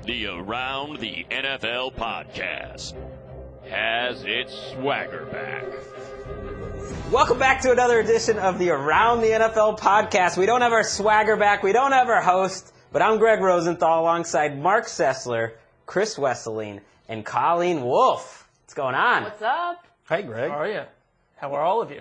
The Around the NFL podcast has its swagger back. Welcome back to another edition of the Around the NFL podcast. We don't have our swagger back. We don't have our host, but I'm Gregg Rosenthal alongside Marc Sessler, Chris Wesseling, and Colleen Wolfe. What's going on? What's up? Hey, Greg. How are you? How are all of you?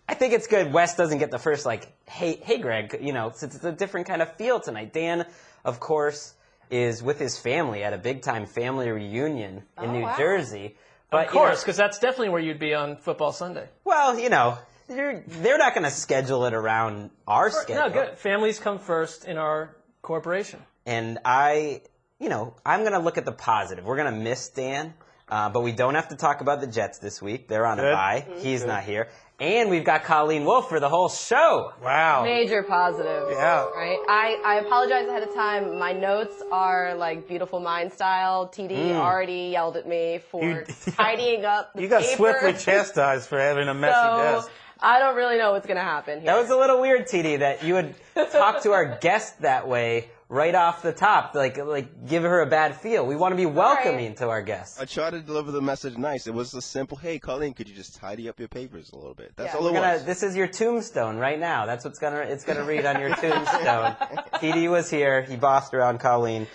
I think it's good Wes doesn't get the first, hey, Greg, since it's a different kind of feel tonight. Dan, of course, is with his family at a big-time family reunion in New Jersey. But, of course, because that's definitely where you'd be on Football Sunday. Well, they're not going to schedule it around our schedule. No, good. Families come first in our corporation. And I'm going to look at the positive. We're going to miss Dan, but we don't have to talk about the Jets this week. They're on a bye. He's not here. And we've got Colleen Wolfe for the whole show. Wow. Major positive. Yeah. Right? I apologize ahead of time. My notes are like beautiful mind style. TD already yelled at me for tidying up the You got paper. swiftly chastised for having a messy desk. I don't really know what's going to happen here. That was a little weird, TD, that you would talk to our guest that way right off the top, like give her a bad feel. We want to be welcoming to our guests. I tried to deliver the message nice. It was a simple, hey, Colleen, could you just tidy up your papers a little bit? That's all it was. This is your tombstone right now. That's what's it's gonna read on your tombstone. TD was here. He bossed around Colleen.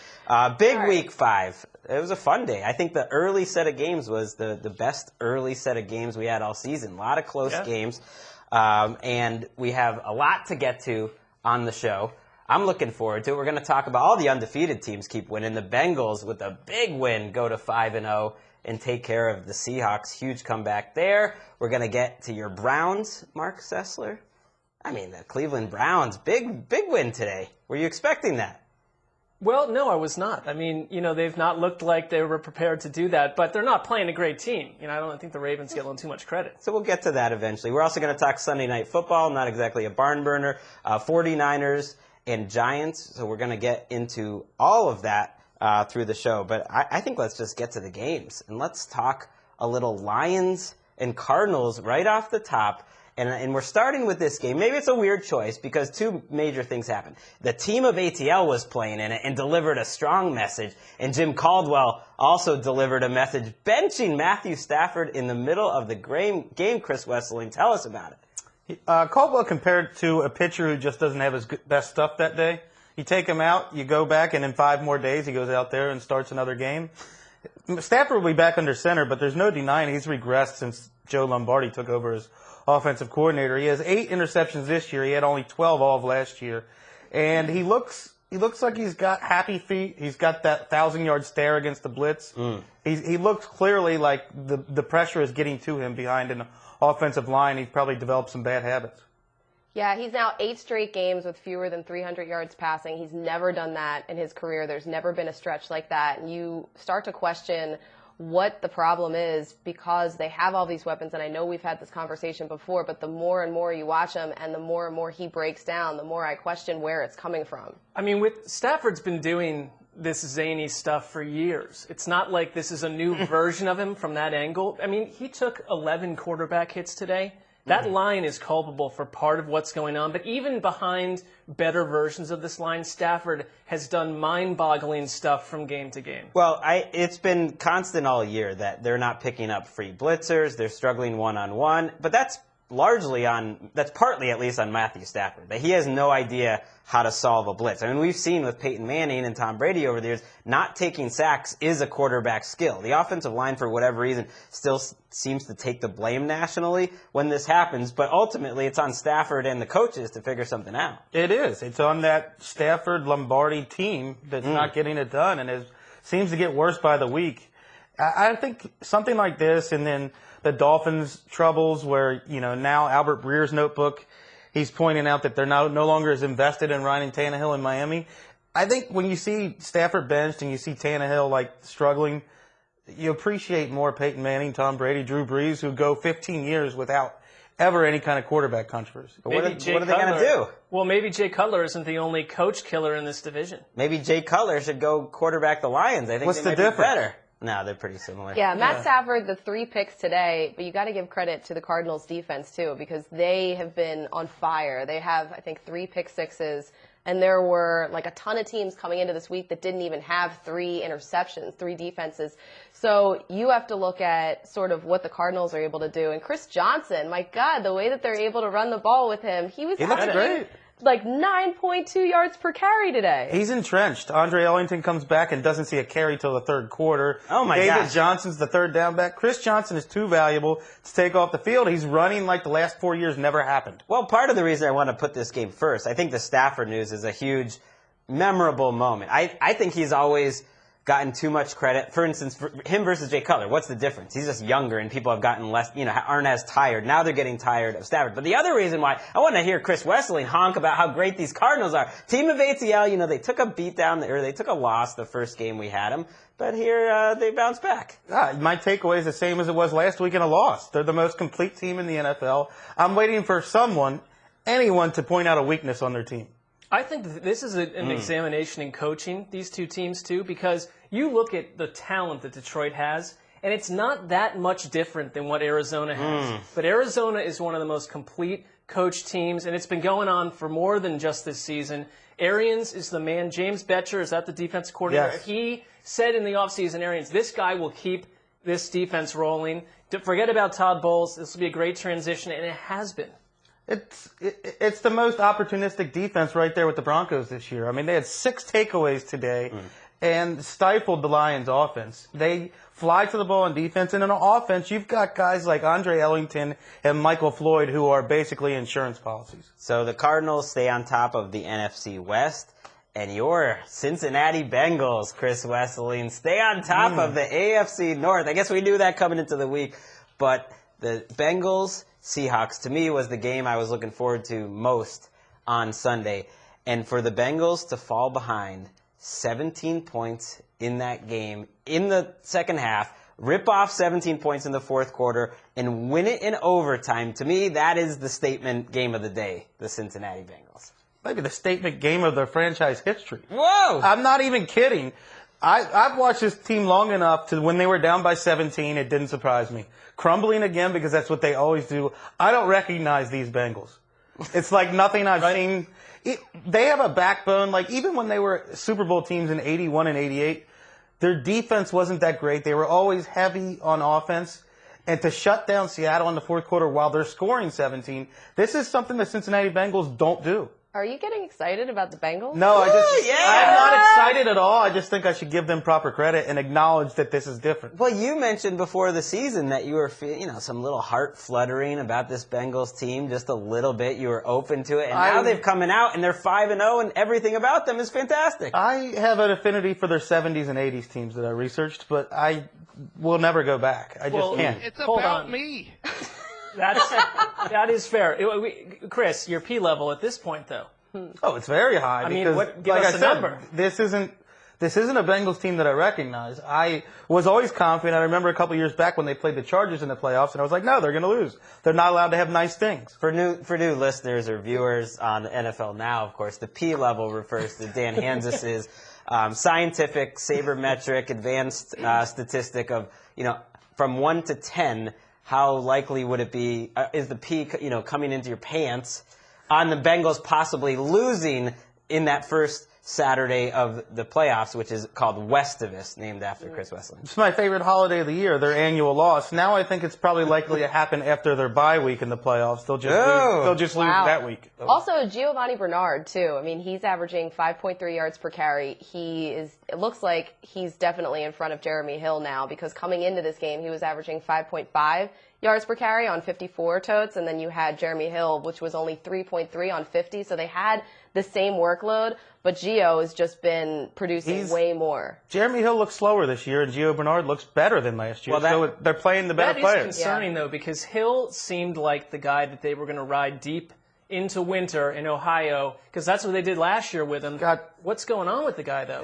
Big week 5. It was a fun day. I think the early set of games was the best early set of games we had all season. A lot of close games. And we have a lot to get to on the show. I'm looking forward to it. We're going to talk about all the undefeated teams keep winning. The Bengals, with a big win, go to 5-0 and take care of the Seahawks. Huge comeback there. We're going to get to your Browns, Marc Sessler. I mean, the Cleveland Browns, big win today. Were you expecting that? Well, no, I was not. I mean, they've not looked like they were prepared to do that, but they're not playing a great team. I don't think the Ravens get a little too much credit. So we'll get to that eventually. We're also going to talk Sunday Night Football, not exactly a barn burner. 49ers and Giants, so we're going to get into all of that through the show. But I think let's just get to the games, and let's talk a little Lions and Cardinals right off the top. And we're starting with this game. Maybe it's a weird choice because two major things happened. The team of ATL was playing in it and delivered a strong message, and Jim Caldwell also delivered a message benching Matthew Stafford in the middle of the game. Chris Wesseling, tell us about it. Caldwell compared to a pitcher who just doesn't have his best stuff that day. You take him out, you go back, and in 5 more days he goes out there and starts another game. Stafford will be back under center, but there's no denying he's regressed since Joe Lombardi took over as offensive coordinator. He has 8 interceptions this year. He had only 12 all of last year. And he looks like he's got happy feet. He's got that 1,000-yard stare against the blitz. He looks clearly like the pressure is getting to him behind an offensive line. He's probably developed some bad habits. Yeah, he's now 8 straight games with fewer than 300 yards passing. He's never done that in his career. There's never been a stretch like that. And you start to question what the problem is because they have all these weapons. And I know we've had this conversation before, but the more and more you watch him and the more and more he breaks down, the more I question where it's coming from. I mean, Stafford's been doing this zany stuff for years. It's not like this is a new version of him from that angle. I mean, he took 11 quarterback hits today. That line is culpable for part of what's going on, but even behind better versions of this line, Stafford has done mind-boggling stuff from game to game. Well, it's been constant all year that they're not picking up free blitzers. They're struggling one-on-one, but that's partly at least on Matthew Stafford, that he has no idea how to solve a blitz. I mean, we've seen with Peyton Manning and Tom Brady over the years, not taking sacks is a quarterback skill. The offensive line, for whatever reason, still seems to take the blame nationally when this happens, but ultimately it's on Stafford and the coaches to figure something out. It is. It's on that Stafford-Lombardi team that's not getting it done, and it seems to get worse by the week. I think something like this, and then the Dolphins' troubles where, now Albert Breer's notebook, he's pointing out that they're no longer as invested in Ryan Tannehill in Miami. I think when you see Stafford benched and you see Tannehill, struggling, you appreciate more Peyton Manning, Tom Brady, Drew Brees, who go 15 years without ever any kind of quarterback controversy. But what are they going to do? Well, maybe Jay Cutler isn't the only coach killer in this division. Maybe Jay Cutler should go quarterback the Lions. I think What's they might the difference? be better. No, they're pretty similar. Yeah, Matt Stafford, the 3 picks today, but you got to give credit to the Cardinals defense too, because they have been on fire. They have, I think, 3 pick sixes. And there were like a ton of teams coming into this week that didn't even have 3 interceptions, 3 defenses. So you have to look at sort of what the Cardinals are able to do. And Chris Johnson, my God, the way that they're able to run the ball with him, he looks averaging great. like 9.2 yards per carry today. He's entrenched. Andre Ellington comes back and doesn't see a carry till the third quarter. Oh, my David gosh. Johnson's the third down back. Chris Johnson is too valuable to take off the field. He's running like the last 4 years never happened. Well, part of the reason I want to put this game first, I think the Stafford news is a huge, memorable moment. I think he's always gotten too much credit. For instance, for him versus Jay Cutler, what's the difference? He's just younger and people have gotten less, aren't as tired. Now they're getting tired of Stafford. But the other reason why I want to hear Chris Wesseling honk about how great these Cardinals are. Team of ATL, they took a beat down, or they took a loss the first game we had them. But here they bounced back. My takeaway is the same as it was last week in a loss. They're the most complete team in the NFL. I'm waiting for anyone to point out a weakness on their team. I think that this is an examination in coaching, these two teams too, because you look at the talent that Detroit has, and it's not that much different than what Arizona has. But Arizona is one of the most complete coach teams, and it's been going on for more than just this season. Arians is the man. James Betcher, is that the defense coordinator? Yes. He said in the offseason, Arians, this guy will keep this defense rolling. Forget about Todd Bowles. This will be a great transition, and it has been. It's the most opportunistic defense right there with the Broncos this year. I mean, they had 6 takeaways today and stifled the Lions' offense. They fly to the ball on defense, and in offense, you've got guys like Andre Ellington and Michael Floyd who are basically insurance policies. So the Cardinals stay on top of the NFC West, and your Cincinnati Bengals, Chris Wesseling, stay on top of the AFC North. I guess we knew that coming into the week, but the Bengals Seahawks, to me, was the game I was looking forward to most on Sunday. And for the Bengals to fall behind 17 points in that game in the second half, rip off 17 points in the fourth quarter, and win it in overtime, to me, that is the statement game of the day, the Cincinnati Bengals. Maybe the statement game of their franchise history. Whoa! I'm not even kidding. I've watched this team long enough to when they were down by 17, it didn't surprise me. Crumbling again because that's what they always do. I don't recognize these Bengals. It's like nothing I've seen. They have a backbone. Like even when they were Super Bowl teams in 81 and 88, their defense wasn't that great. They were always heavy on offense. And to shut down Seattle in the fourth quarter while they're scoring 17, this is something the Cincinnati Bengals don't do. Are you getting excited about the Bengals? No, I'm yeah! not excited at all. I just think I should give them proper credit and acknowledge that this is different. Well, you mentioned before the season that you were feeling, some little heart fluttering about this Bengals team, just a little bit. You were open to it, and now they've coming out and they're 5-0, and everything about them is fantastic. I have an affinity for their 70s and 80s teams that I researched, but I will never go back. I just can't. It's Hold about on. me. That is fair. Chris, your P level at this point, though. Oh, it's very high. I mean, because, give like us I a said, number. This isn't a Bengals team that I recognize. I was always confident. I remember a couple years back when they played the Chargers in the playoffs, and I was like, no, they're going to lose. They're not allowed to have nice things. For new listeners or viewers on NFL Now, of course, the P level refers to Dan Hanzus' scientific sabermetric advanced statistic of from 1 to 10. How likely would it be? Is the P coming into your pants on the Bengals possibly losing in that first Saturday of the playoffs, which is called Westivus, named after Chris Wesseling. It's my favorite holiday of the year, their annual loss. Now I think it's probably likely to happen after their bye week in the playoffs. They'll just lose that week. Also, Giovanni Bernard, too. I mean, he's averaging 5.3 yards per carry. It looks like he's definitely in front of Jeremy Hill now, because coming into this game, he was averaging 5.5 yards per carry on 54 totes, and then you had Jeremy Hill, which was only 3.3 on 50, so they had the same workload, but Gio has just been producing way more. Jeremy Hill looks slower this year, and Gio Bernard looks better than last year. So they're playing the better players. That is concerning, though, because Hill seemed like the guy that they were going to ride deep into winter in Ohio, because that's what they did last year with him. What's going on with the guy, though?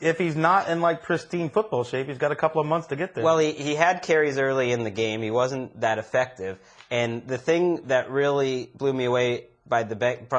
If he's not in pristine football shape, he's got a couple of months to get there. Well, he had carries early in the game. He wasn't that effective. And the thing that really blew me away from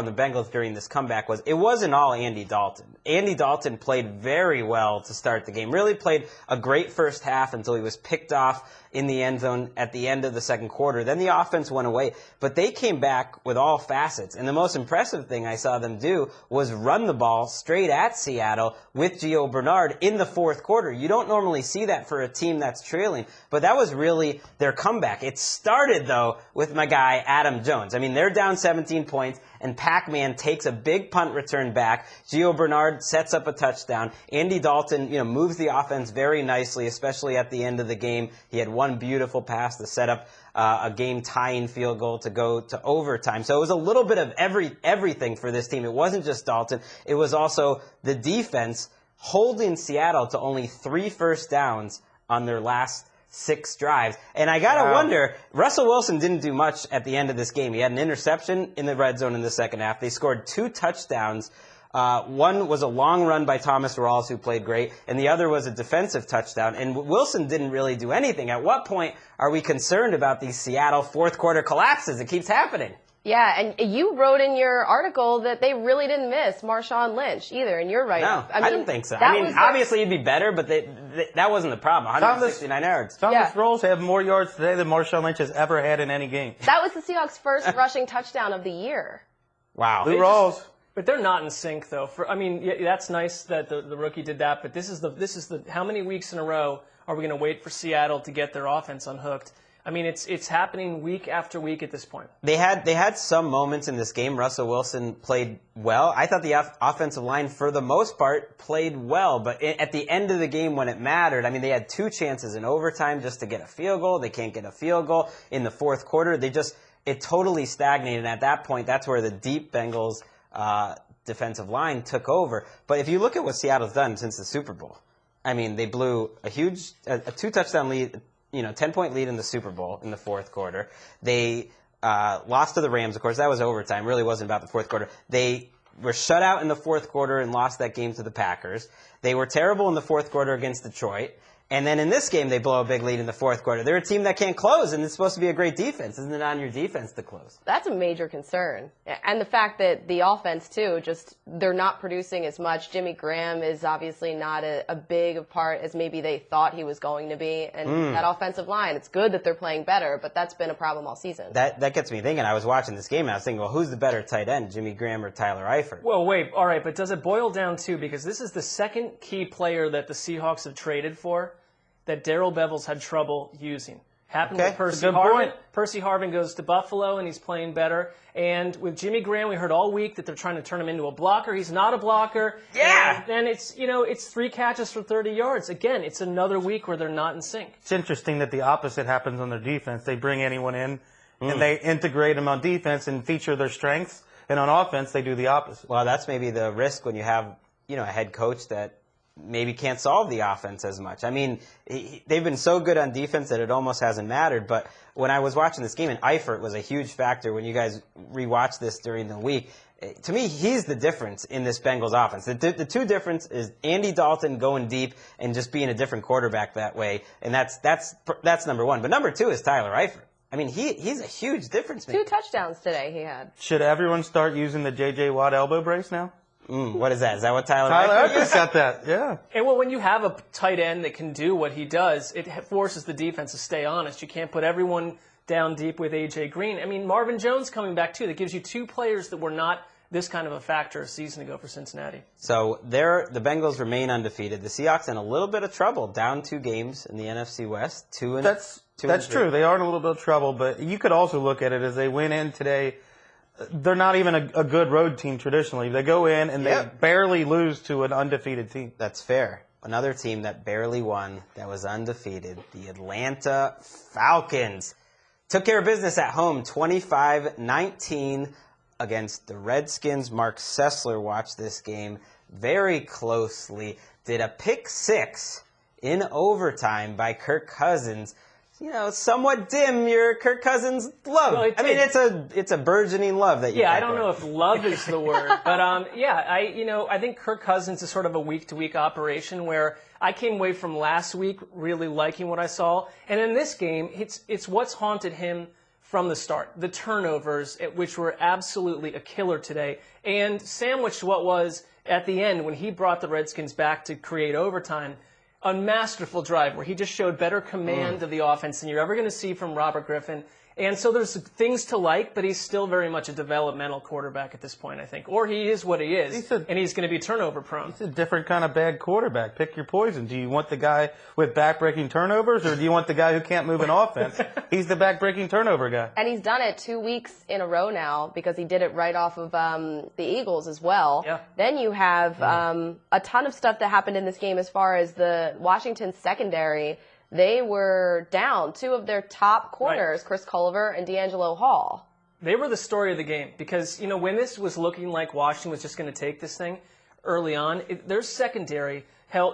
the Bengals during this comeback was it wasn't all Andy Dalton. Andy Dalton played very well to start the game. Really played a great first half until he was picked off in the end zone at the end of the second quarter. Then the offense went away. But they came back with all facets. And the most impressive thing I saw them do was run the ball straight at Seattle with Gio Bernard in the fourth quarter. You don't normally see that for a team that's trailing. But that was really their comeback. It started, though, with my guy, Adam Jones. I mean, they're down 17 points, and Pac-Man takes a big punt return back. Gio Bernard sets up a touchdown. Andy Dalton, moves the offense very nicely, especially at the end of the game. He had one beautiful pass to set up a game-tying field goal to go to overtime. So it was a little bit of everything for this team. It wasn't just Dalton. It was also the defense holding Seattle to only 3 first downs on their last 6 drives. And I got to wonder, Russell Wilson didn't do much at the end of this game. He had an interception in the red zone in the second half. They scored 2 touchdowns. One was a long run by Thomas Rawls, who played great, and the other was a defensive touchdown. And Wilson didn't really do anything. At what point are we concerned about these Seattle fourth quarter collapses? It keeps happening. Yeah, and you wrote in your article that they really didn't miss Marshawn Lynch either, and you're right. No, I didn't think so. Obviously he'd be better, but that wasn't the problem. 169 yards. Thomas Rawls had more yards today than Marshawn Lynch has ever had in any game. That was the Seahawks' first rushing touchdown of the year. Wow. Lou Rawls. But they're not in sync, though. That's nice that the rookie did that, but this is the how many weeks in a row are we going to wait for Seattle to get their offense unhooked? I mean, it's happening week after week at this point. They had some moments in this game. Russell Wilson played well. I thought the offensive line, for the most part, played well. But at the end of the game, when it mattered, I mean, they had 2 chances in overtime just to get a field goal. They can't get a field goal in the fourth quarter. It totally stagnated. And at that point, that's where the deep Bengals defensive line took over. But if you look at what Seattle's done since the Super Bowl, I mean, they blew a 2-touchdown lead, 10-point lead in the Super Bowl in the fourth quarter. They lost to the Rams, of course. That was overtime. Really wasn't about the fourth quarter. They were shut out in the fourth quarter and lost that game to the Packers. They were terrible in the fourth quarter against Detroit. And then in this game, they blow a big lead in the fourth quarter. They're a team that can't close, and it's supposed to be a great defense. Isn't it on your defense to close? That's a major concern. And the fact that the offense, too, they're not producing as much. Jimmy Graham is obviously not a big a part as maybe they thought he was going to be. And that offensive line, it's good that they're playing better, but that's been a problem all season. That gets me thinking. I was watching this game, and I was thinking, well, who's the better tight end, Jimmy Graham or Tyler Eifert? Well, wait, all right, but does it boil down to, because this is the second key player that the Seahawks have traded for, that Darrell Bevell's had trouble using. Happened with Percy Harvin. Percy Harvin goes to Buffalo, and he's playing better. And with Jimmy Graham, we heard all week that they're trying to turn him into a blocker. He's not a blocker. Yeah. And then it's 3 catches for 30 yards. Again, it's another week where they're not in sync. It's interesting that the opposite happens on their defense. They bring anyone in, and they integrate them on defense and feature their strengths. And on offense, they do the opposite. Well, that's maybe the risk when you have, a head coach that maybe can't solve the offense as much. I mean, they've been so good on defense that it almost hasn't mattered. But when I was watching this game, and Eifert was a huge factor when you guys rewatched this during the week, to me, he's the difference in this Bengals offense. The 2 difference is Andy Dalton going deep and just being a different quarterback that way. And that's number 1. But number 2 is Tyler Eifert. I mean, he's a huge difference maker. 2 touchdowns today he had. Should everyone start using the J.J. Watt elbow brace now? What is that? Is that what Tyler Eifert got that, yeah. And when you have a tight end that can do what he does, it forces the defense to stay honest. You can't put everyone down deep with A.J. Green. I mean, Marvin Jones coming back, too. That gives you 2 players that were not this kind of a factor a season ago for Cincinnati. So the Bengals remain undefeated. The Seahawks in a little bit of trouble, down 2 games in the NFC West. That's true. They are in a little bit of trouble, but you could also look at it as they went in today. They're not even a good road team traditionally. They go in and they barely lose to an undefeated team. That's fair. Another team that barely won, that was undefeated, the Atlanta Falcons. Took care of business at home, 25-19 against the Redskins. Marc Sessler watched this game very closely. Did a pick 6 in overtime by Kirk Cousins. Somewhat dim your Kirk Cousins love. Well, it's a burgeoning love that you. Yeah, I don't know if love is the word, but I think Kirk Cousins is sort of a week-to-week operation where I came away from last week really liking what I saw, and in this game, it's what's haunted him from the start. The turnovers, which were absolutely a killer today, and sandwiched what was at the end when he brought the Redskins back to create overtime. a masterful drive where he just showed better command of the offense than you're ever going to see from Robert Griffin. And so there's things to like, but he's still very much a developmental quarterback at this point, I think. Or he is what he is, and he's going to be turnover prone. He's a different kind of bad quarterback. Pick your poison. Do you want the guy with back-breaking turnovers, or do you want the guy who can't move an offense? He's the back-breaking turnover guy. And he's done it 2 weeks in a row now because he did it right off of the Eagles as well. Yeah. Then you have a ton of stuff that happened in this game as far as the Washington secondary. They were down 2 of their top corners, Right. Chris Culliver and D'Angelo Hall. They were the story of the game because, when this was looking like Washington was just going to take this thing early on, their secondary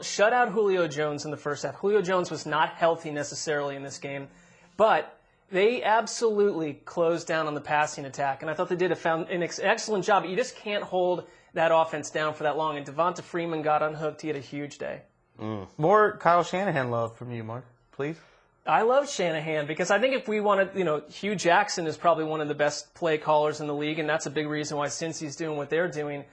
shut out Julio Jones in the first half. Julio Jones was not healthy necessarily in this game, but they absolutely closed down on the passing attack, and I thought they did an excellent job. You just can't hold that offense down for that long, and Devonta Freeman got unhooked. He had a huge day. More Kyle Shanahan love from you, Mark, please. I love Shanahan because I think if we wanted, Hugh Jackson is probably one of the best play callers in the league, and that's a big reason why Cincy's doing what they're doing.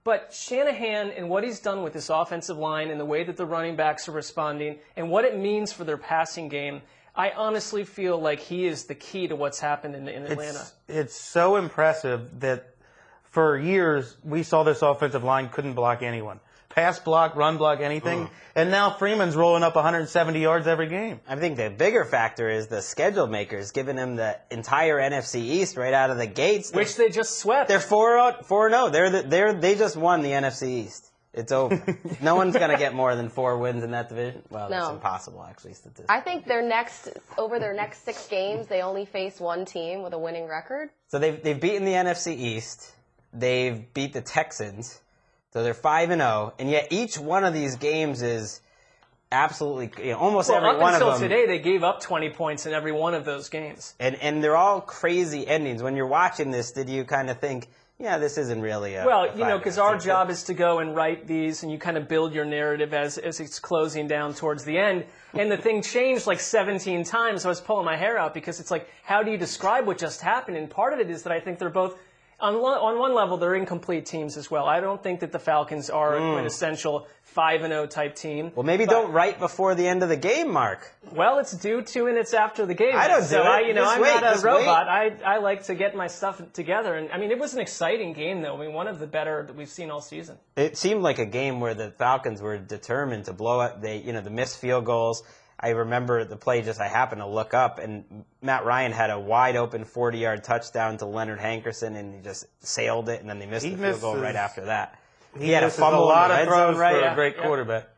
But Shanahan and what he's done with this offensive line and the way that the running backs are responding and what it means for their passing game, I honestly feel like he is the key to what's happened in Atlanta. It's so impressive that for years we saw this offensive line couldn't block anyone. Pass block, run block, anything. And now Freeman's rolling up 170 yards every game. I think the bigger factor is the schedule makers giving him the entire NFC East right out of the gates. Which they just swept. They're 4-0. They just won the NFC East. It's over. No one's going to get more than 4 wins in that division. Well, No. it's impossible, actually, statistically. I think over their next 6 games, they only face one team with a winning record. So they've beaten the NFC East. They've beat the Texans. So they're 5-0, and yet each one of these games is absolutely, almost every one of them. Up until today, they gave up 20 points in every one of those games. And they're all crazy endings. When you're watching this, did you kind of think, yeah, this isn't really a... Well, because our job is to go and write these, and you kind of build your narrative as it's closing down towards the end. And the thing changed like 17 times, so I was pulling my hair out because it's like, how do you describe what just happened? And part of it is that I think they're both... On one level, they're incomplete teams as well. I don't think that the Falcons are an essential 5-0 type team. Well, maybe don't write before the end of the game, Mark. Well, it's due 2 minutes after the game. I don't do it. I'm not a just robot. I like to get my stuff together. And it was an exciting game, though. One of the better that we've seen all season. It seemed like a game where the Falcons were determined to blow up. The missed field goals. I remember the play I happened to look up, and Matt Ryan had a wide-open 40-yard touchdown to Leonard Hankerson, and he just sailed it, and then they missed the field goal right after that. He had a fumble, a lot in the of red zone, throws right? for a great quarterback.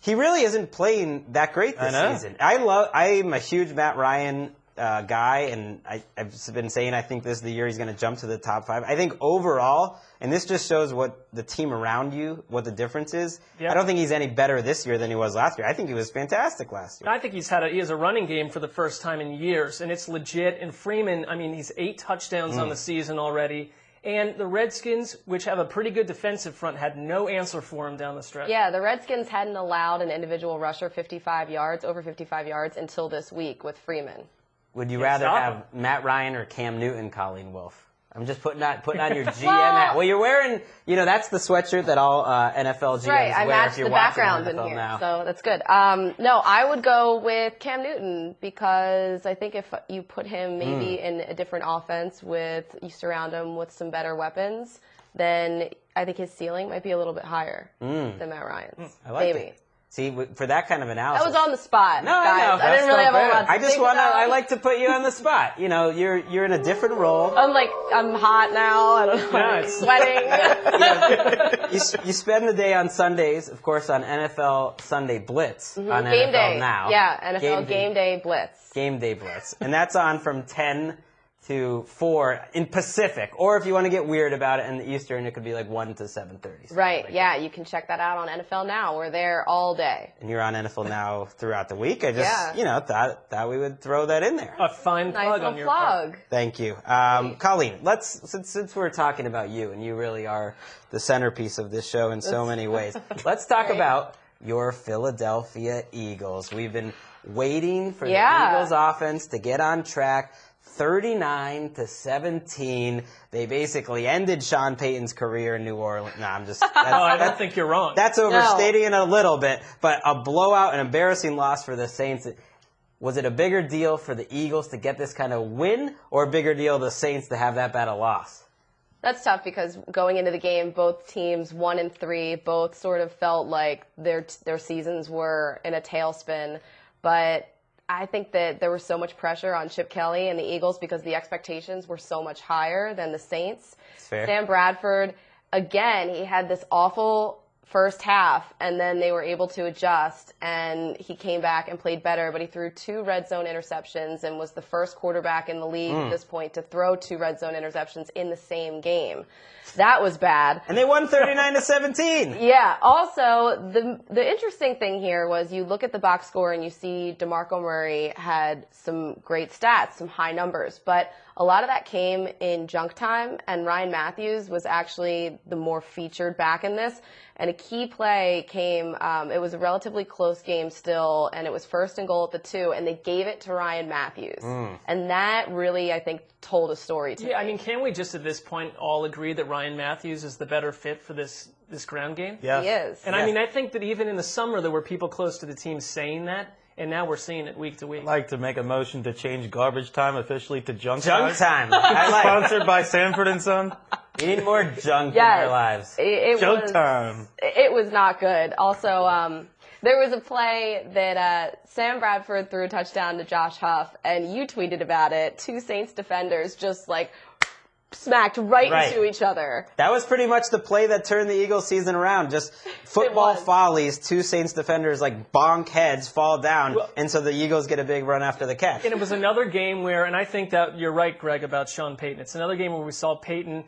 He really isn't playing that great this season. I'm a huge Matt Ryan guy, and I've been saying I think this is the year he's going to jump to the top 5. I think overall, and this just shows what the team around you, what the difference is. Yeah. I don't think he's any better this year than he was last year. I think he was fantastic last year. I think he has a running game for the first time in years, and it's legit. And Freeman, he's 8 touchdowns on the season already. And the Redskins, which have a pretty good defensive front, had no answer for him down the stretch. Yeah, the Redskins hadn't allowed an individual rusher over 55 yards until this week with Freeman. Would you rather have Matt Ryan or Cam Newton, Colleen Wolfe? I'm just putting on your GM hat. Well, you're wearing, that's the sweatshirt that all NFL GMs right, I wear matched if you're the watching background NFL in here, now. so that's good. No, I would go with Cam Newton because I think if you put him maybe in a different offense you surround him with some better weapons, then I think his ceiling might be a little bit higher than Matt Ryan's. I like maybe. it. See, for that kind of analysis. That was on the spot, No, guys. no, I didn't really have a lot to I just think want to. about. I like to put you on the spot. You're in a different role. I'm hot now. I don't know. I'm sweating. You spend the day on Sundays, of course, on NFL Sunday Blitz on Game NFL day. Now. Yeah, NFL Game Day Blitz. Game Day Blitz, and that's on from 10 to 4 in Pacific, or if you want to get weird about it in the Eastern, it could be like 1 to 7:30. Right. Like yeah, you can check that out on NFL Now. We're there all day. And you're on NFL Now throughout the week. I just, thought we would throw that in there. A fine plug on your part. Thank you. Colleen, since we're talking about you, and you really are the centerpiece of this show in so many ways, let's talk about your Philadelphia Eagles. We've been waiting for the Eagles offense to get on track. 39-17. They basically ended Sean Payton's career in New Orleans. No, I'm just. No, I don't think you're wrong. That's overstating it a little bit, but a blowout, an embarrassing loss for the Saints. Was it a bigger deal for the Eagles to get this kind of win, or a bigger deal for the Saints to have that bad a loss? That's tough because going into the game, both teams 1-3, both sort of felt like their seasons were in a tailspin. But I think that there was so much pressure on Chip Kelly and the Eagles because the expectations were so much higher than the Saints. Fair. Sam Bradford, again, he had this awful first half, and then they were able to adjust, and he came back and played better, but he threw 2 red zone interceptions and was the first quarterback in the league at this point to throw 2 red zone interceptions in the same game. That was bad. And they won 39-17. Yeah. Also, the interesting thing here was you look at the box score and you see DeMarco Murray had some great stats, some high numbers, but a lot of that came in junk time, and Ryan Matthews was actually the more featured back in this. And a key play came, it was a relatively close game still, and it was 1st and goal at the 2, and they gave it to Ryan Matthews. And that really, I think, told a story to me. Yeah, I mean, can we just at this point all agree that Ryan Matthews is the better fit for this ground game? Yes. He is. And I mean, I think that even in the summer there were people close to the team saying that, and now we're seeing it week to week. I'd like to make a motion to change garbage time officially to junk Junk time. I like. Sponsored by Sanford and Son. We need more junk Yes. in our lives. Junk time. It was not good. Also, there was a play that Sam Bradford threw a touchdown to Josh Huff, and you tweeted about it. 2 Saints defenders just like smacked right into each other. That was pretty much the play that turned the Eagles season around. Just football follies, 2 Saints defenders like bonk heads fall down, and so the Eagles get a big run after the catch. And it was another game where, and I think that you're right, Greg, about Sean Payton. It's another game where we saw Payton,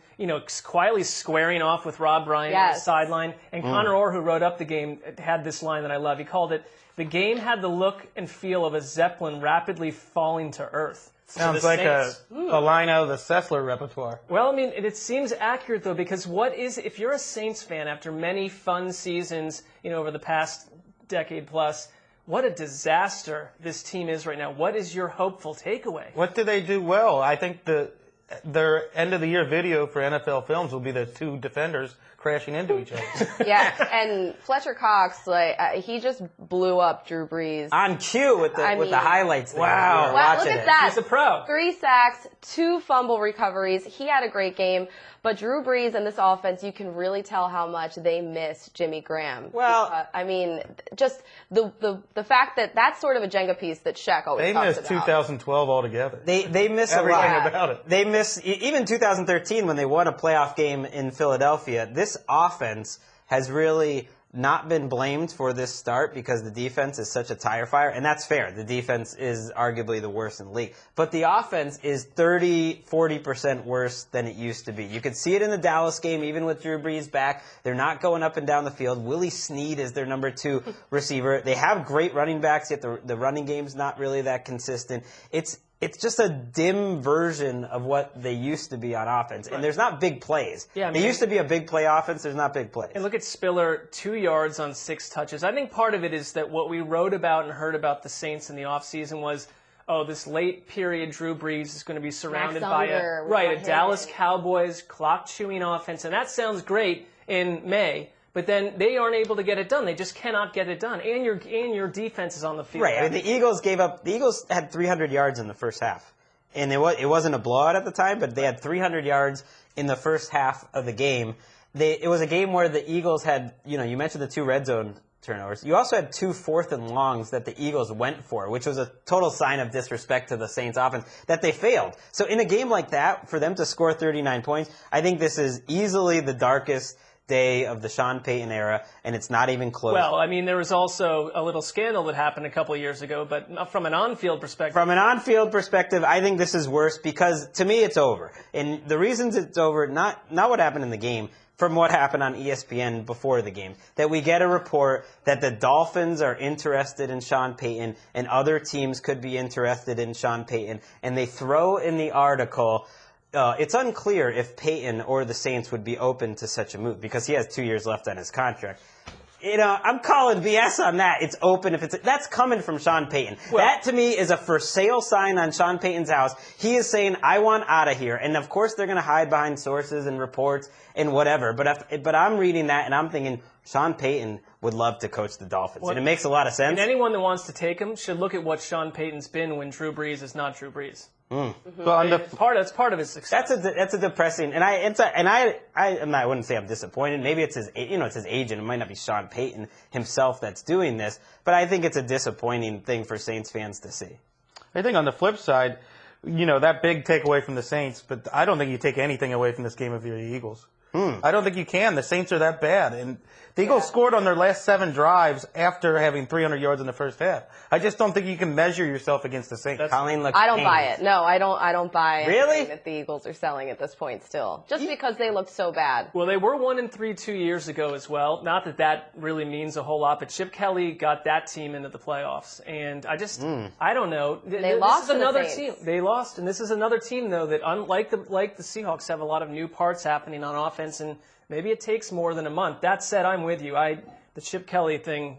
quietly squaring off with Rob Bryant on the sideline. And Connor Orr, who wrote up the game, had this line that I love. He called it, "The game had the look and feel of a Zeppelin rapidly falling to earth." Sounds like a line out of the Sessler repertoire. Well, I mean, it seems accurate, though, because if you're a Saints fan after many fun seasons, over the past decade plus, what a disaster this team is right now. What is your hopeful takeaway? What do they do well? I think their end-of-the-year video for NFL Films will be the 2 defenders crashing into each other. Yeah, and Fletcher Cox, he just blew up Drew Brees. On cue with the highlights. There. Wow. Wow, look at that. He's a pro. 3 sacks, 2 fumble recoveries. He had a great game. But Drew Brees and this offense, you can really tell how much they miss Jimmy Graham. Well, I mean, just the fact that that's sort of a Jenga piece that Shaq always talks about. They missed 2012 altogether. They miss everything a lot. about it. They miss even 2013 when they won a playoff game in Philadelphia. This offense has really not been blamed for this start because the defense is such a tire fire, and that's fair. The defense is arguably the worst in the league. But the offense is 30-40% worse than it used to be. You could see it in the Dallas game, even with Drew Brees back. They're not going up and down the field. Willie Snead is their number 2 receiver. They have great running backs, yet the running game's not really that consistent. It's just a dim version of what they used to be on offense. And there's not big plays. Yeah, I mean, they used to be a big play offense. There's not big plays. And look at Spiller, 2 yards on 6 touches. I think part of it is that what we wrote about and heard about the Saints in the offseason was, this late period Drew Brees is going to be surrounded by a Dallas Cowboys clock-chewing offense. And that sounds great in May. But then they aren't able to get it done. They just cannot get it done. And your defense is on the field. Right. I mean, the Eagles had 300 yards in the first half. And it wasn't a blowout at the time, but they had 300 yards in the first half of the game. It was a game where the Eagles had, you mentioned the 2 red zone turnovers. You also had 2 4th and longs that the Eagles went for, which was a total sign of disrespect to the Saints offense that they failed. So in a game like that, for them to score 39 points, I think this is easily the darkest day of the Sean Payton era, and it's not even close. Well, I mean, there was also a little scandal that happened a couple of years ago, but from an on-field perspective. From an on-field perspective, I think this is worse because, to me, it's over. And the reasons it's over, not what happened in the game, from what happened on ESPN before the game, that we get a report that the Dolphins are interested in Sean Payton and other teams could be interested in Sean Payton, and they throw in the article, it's unclear if Payton or the Saints would be open to such a move because he has 2 years left on his contract. I'm calling BS on that. It's open that's coming from Sean Payton. Well, that to me is a for sale sign on Sean Payton's house. He is saying, I want out of here. And of course they're going to hide behind sources and reports and whatever. But I'm reading that and I'm thinking Sean Payton would love to coach the Dolphins. And it makes a lot of sense. And anyone that wants to take him should look at what Sean Payton's been when Drew Brees is not Drew Brees. So That's part of his success. That's a depressing, I wouldn't say I'm disappointed. Maybe it's it's his agent. It might not be Sean Payton himself that's doing this, but I think it's a disappointing thing for Saints fans to see. I think on the flip side, that big takeaway from the Saints, but I don't think you take anything away from this game if you're the Eagles. I don't think you can. The Saints are that bad. And the Eagles scored on their last 7 drives after having 300 yards in the first half. I just don't think you can measure yourself against the Saints. Colleen looks I don't buy pained. it. No, I don't buy Really? anything that the Eagles are selling at this point still. Just because they look so bad. Well, they were 1-3 2 years ago as well. Not that really means a whole lot, but Chip Kelly got that team into the playoffs. And I don't know. They lost to the another Saints. team. They lost, and this is another team though that unlike the Seahawks have a lot of new parts happening on offense, and maybe it takes more than a month. That said, I'm with you. The Chip Kelly thing,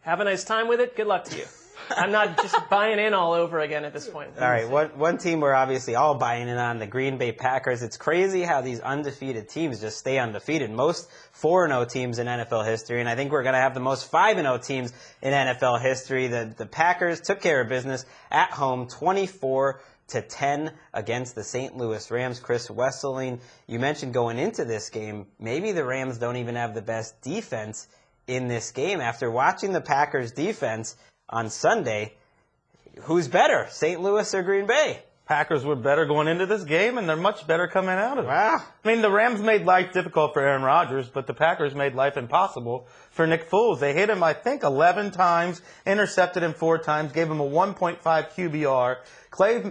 have a nice time with it. Good luck to you. I'm not just buying in all over again at this point. All right, one team we're obviously all buying in on, the Green Bay Packers. It's crazy how these undefeated teams just stay undefeated. Most 4-0 teams in NFL history, and I think we're going to have the most 5-0 teams in NFL history. The Packers took care of business at home, 24-10 against the St. Louis Rams. Chris Wesseling, you mentioned going into this game, maybe the Rams don't even have the best defense in this game. After watching the Packers defense on Sunday, who's better, St. Louis or Green Bay? Packers were better going into this game, and they're much better coming out of it. Wow. I mean, the Rams made life difficult for Aaron Rodgers, but the Packers made life impossible for Nick Foles. They hit him, I think, 11 times, intercepted him 4 times, gave him a 1.5 QBR.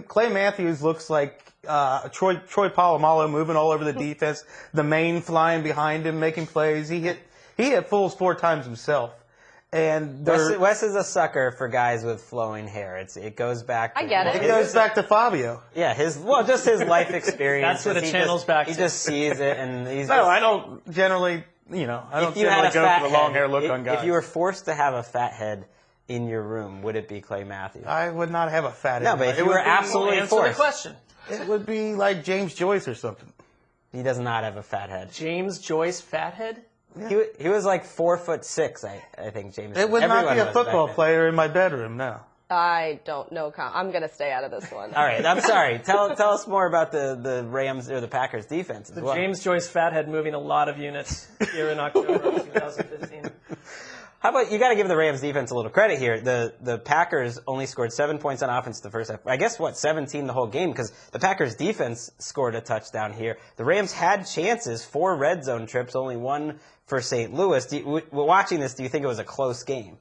Clay Matthews looks like Troy Polamalu moving all over the defense, the main flying behind him, making plays. He hit Foles 4 times himself. And Wes is a sucker for guys with flowing hair. It goes back. I get it. It goes back to Fabio. Yeah, just his life experience. That's what it channels back to. He just sees it, and he's. No, I don't generally. I don't generally go for the long hair look on guys. If you were forced to have a fat head in your room, would it be Clay Matthews? I would not have a fat head. No, but if you were absolutely Answer forced, the question. It would be like James Joyce or something. he does not have a fat head. James Joyce Fathead? He was like 4'6", I think James. It would not Everyone be a was football back then. player in my bedroom, no. I don't know. I'm going to stay out of this one. All right, I'm sorry. Tell us more about the Rams or the Packers defense as well. James Joyce Fathead moving a lot of units here in October of 2015. How about you got to give the Rams defense a little credit here. The Packers only scored 7 points on offense the first half. I guess 17 the whole game because the Packers defense scored a touchdown here. The Rams had chances, 4 red zone trips, only 1 for St. Louis. Watching this, do you think it was a close game?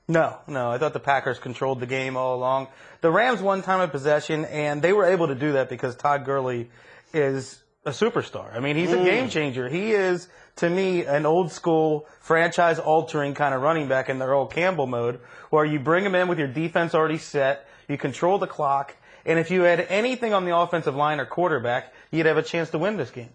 No. I thought the Packers controlled the game all along. The Rams won time of possession, and they were able to do that because Todd Gurley is a superstar. I mean, he's a game changer. He is, to me, an old-school, franchise-altering kind of running back in their old Campbell mode, where you bring him in with your defense already set, you control the clock, and if you had anything on the offensive line or quarterback, you'd have a chance to win this game.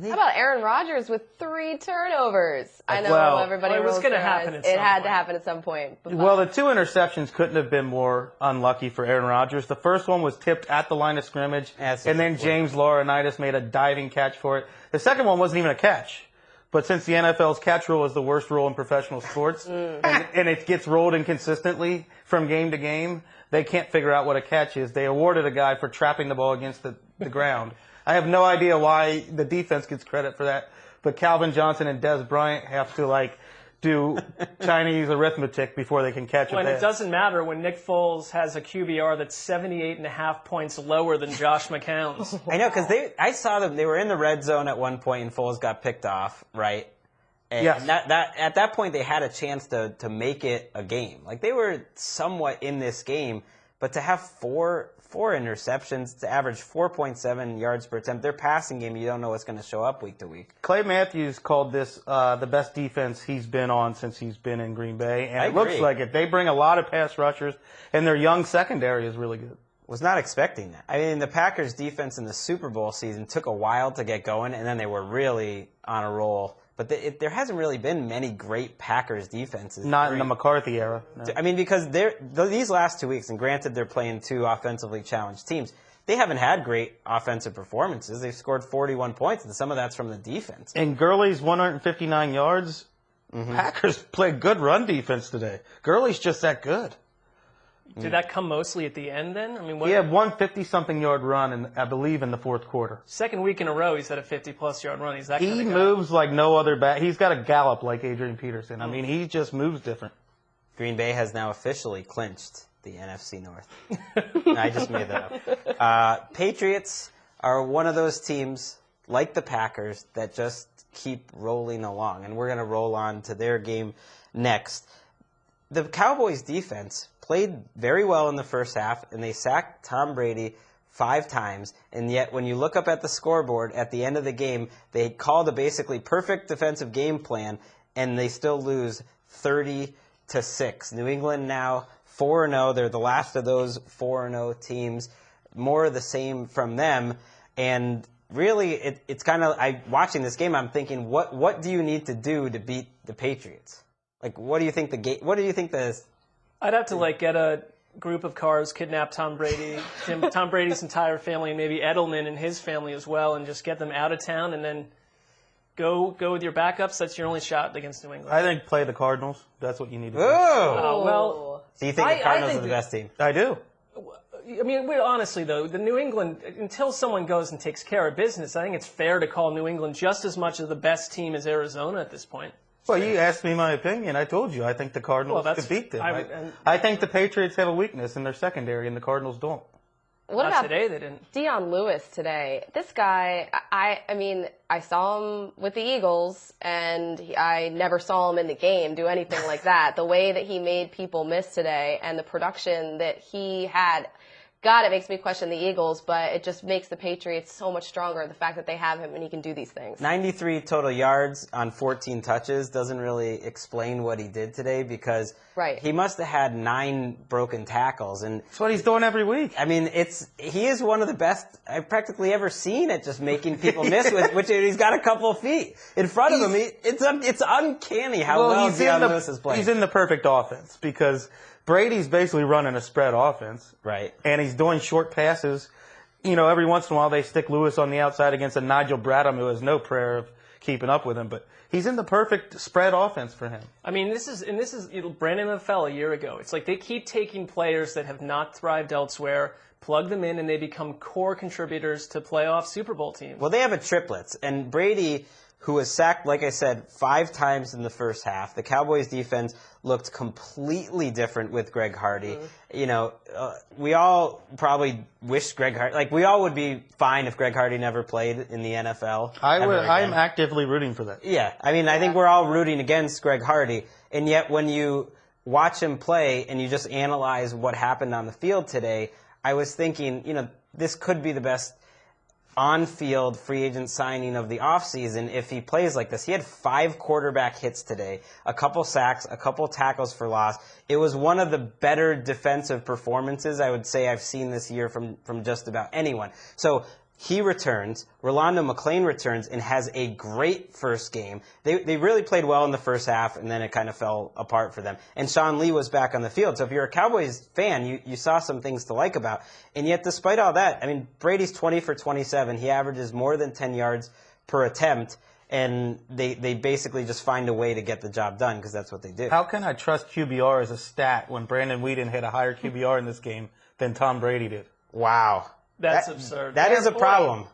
How about Aaron Rodgers with 3 turnovers? I know Well, everybody it was rolls gonna their happen eyes. at some It had point. to happen at some point. But Well, the 2 interceptions couldn't have been more unlucky for Aaron Rodgers. The first one was tipped at the line of scrimmage, That's and then a good James Laurinaitis made a diving catch for it. The second one wasn't even a catch. But since the NFL's catch rule is the worst rule in professional sports, and it gets rolled inconsistently from game to game, they can't figure out what a catch is. They awarded a guy for trapping the ball against the ground. I have no idea why the defense gets credit for that, but Calvin Johnson and Des Bryant have to do Chinese arithmetic before they can catch When a it pass. doesn't matter when Nick Foles has a QBR that's 78.5 points lower than Josh McCown's. I know, because I saw them. They were in the red zone at one point, and Foles got picked off, right? And Yes. at that point, they had a chance to make it a game. Like, they were somewhat in this game, but to have four interceptions, to average 4.7 yards per attempt, their passing game, you don't know what's going to show up week to week. Clay Matthews called this the best defense he's been on since he's been in Green Bay, and I it looks agree. like it. They bring a lot of pass rushers, and their young secondary is really good. Was not expecting that. I mean, the Packers defense in the Super Bowl season took a while to get going, and then they were really on a roll but there hasn't really been many great Packers defenses. Not in the McCarthy era. No. I mean, because these last 2 weeks, and granted they're playing two offensively challenged teams, they haven't had great offensive performances. They've scored 41 points, and some of that's from the defense. And Gurley's 159 yards. Packers played good run defense today. Gurley's just that good. Did that come mostly at the end then? I mean, He had 150-something yard run, I believe, in the fourth quarter. Second week in a row, he's had a 50-plus yard run. He's that kind He of guy. moves like no other back. He's got a gallop like Adrian Peterson. I mean, he just moves different. Green Bay has now officially clinched the NFC North. I just made that up. Patriots are one of those teams, like the Packers, that just keep rolling along, and we're going to roll on to their game next. The Cowboys' defense played very well in the first half, and they sacked Tom Brady 5 times, and yet when you look up at the scoreboard at the end of the game, they called a basically perfect defensive game plan, and they still lose 30-6. New England now 4-0. They're the last of those 4-0 teams. More of the same from them, and really, it's kind of, watching this game, I'm thinking, what do you need to do to beat the Patriots? Like, what do you think I'd have to get a group of cars, kidnap Tom Brady, Tom Brady's entire family, and maybe Edelman and his family as well, and just get them out of town, and then go with your backups. That's your only shot against New England. I think play the Cardinals. That's what you need to do. Oh! Well, So you think the Cardinals are the best team? I do. I mean, honestly, though, the New England, until someone goes and takes care of business, I think it's fair to call New England just as much of the best team as Arizona at this point. Well, you asked me my opinion. I told you I think the Cardinals could beat them. I think the Patriots have a weakness in their secondary, and the Cardinals don't. What Not about today? They didn't. Dion Lewis today? This guy, I mean, I saw him with the Eagles, and I never saw him in the game do anything like that. The way that he made people miss today, and the production that he had. God, it makes me question the Eagles, but it just makes the Patriots so much stronger, the fact that they have him and he can do these things. 93 total yards on 14 touches doesn't really explain what he did today, because he must have had 9 broken tackles. And that's what he's doing every week. I mean, he is one of the best I've practically ever seen at just making people miss with, which he's got a couple of feet in front of him. It's uncanny how well Dion Lewis is playing. He's in the perfect offense, because Brady's basically running a spread offense. Right. And he's doing short passes. You know, every once in a while they stick Lewis on the outside against a Nigel Bradham who has no prayer of keeping up with him. But he's in the perfect spread offense for him. I mean, this is Brandon LaFell a year ago. It's like they keep taking players that have not thrived elsewhere, plug them in, and they become core contributors to playoff Super Bowl teams. Well, they have a triplets. And Brady, who was sacked, like I said, 5 times in the first half. The Cowboys' defense looked completely different with Greg Hardy. You know, we all probably wish Greg Hardy, we all would be fine if Greg Hardy never played in the NFL. I'm actively rooting for that. Yeah, I mean, I think we're all rooting against Greg Hardy. And yet when you watch him play and you just analyze what happened on the field today, I was thinking, this could be the best on-field free agent signing of the offseason if he plays like this. He had 5 quarterback hits today, a couple sacks, a couple tackles for loss. It was one of the better defensive performances I would say I've seen this year from just about anyone. So he returns, Rolando McClain returns, and has a great first game. They really played well in the first half, and then it kind of fell apart for them. And Sean Lee was back on the field. So if you're a Cowboys fan, you saw some things to like about. And yet, despite all that, I mean, Brady's 20 for 27. He averages more than 10 yards per attempt, and they basically just find a way to get the job done, because that's what they do. How can I trust QBR as a stat when Brandon Whedon had a higher QBR in this game than Tom Brady did? Wow. That's absurd. That is a problem.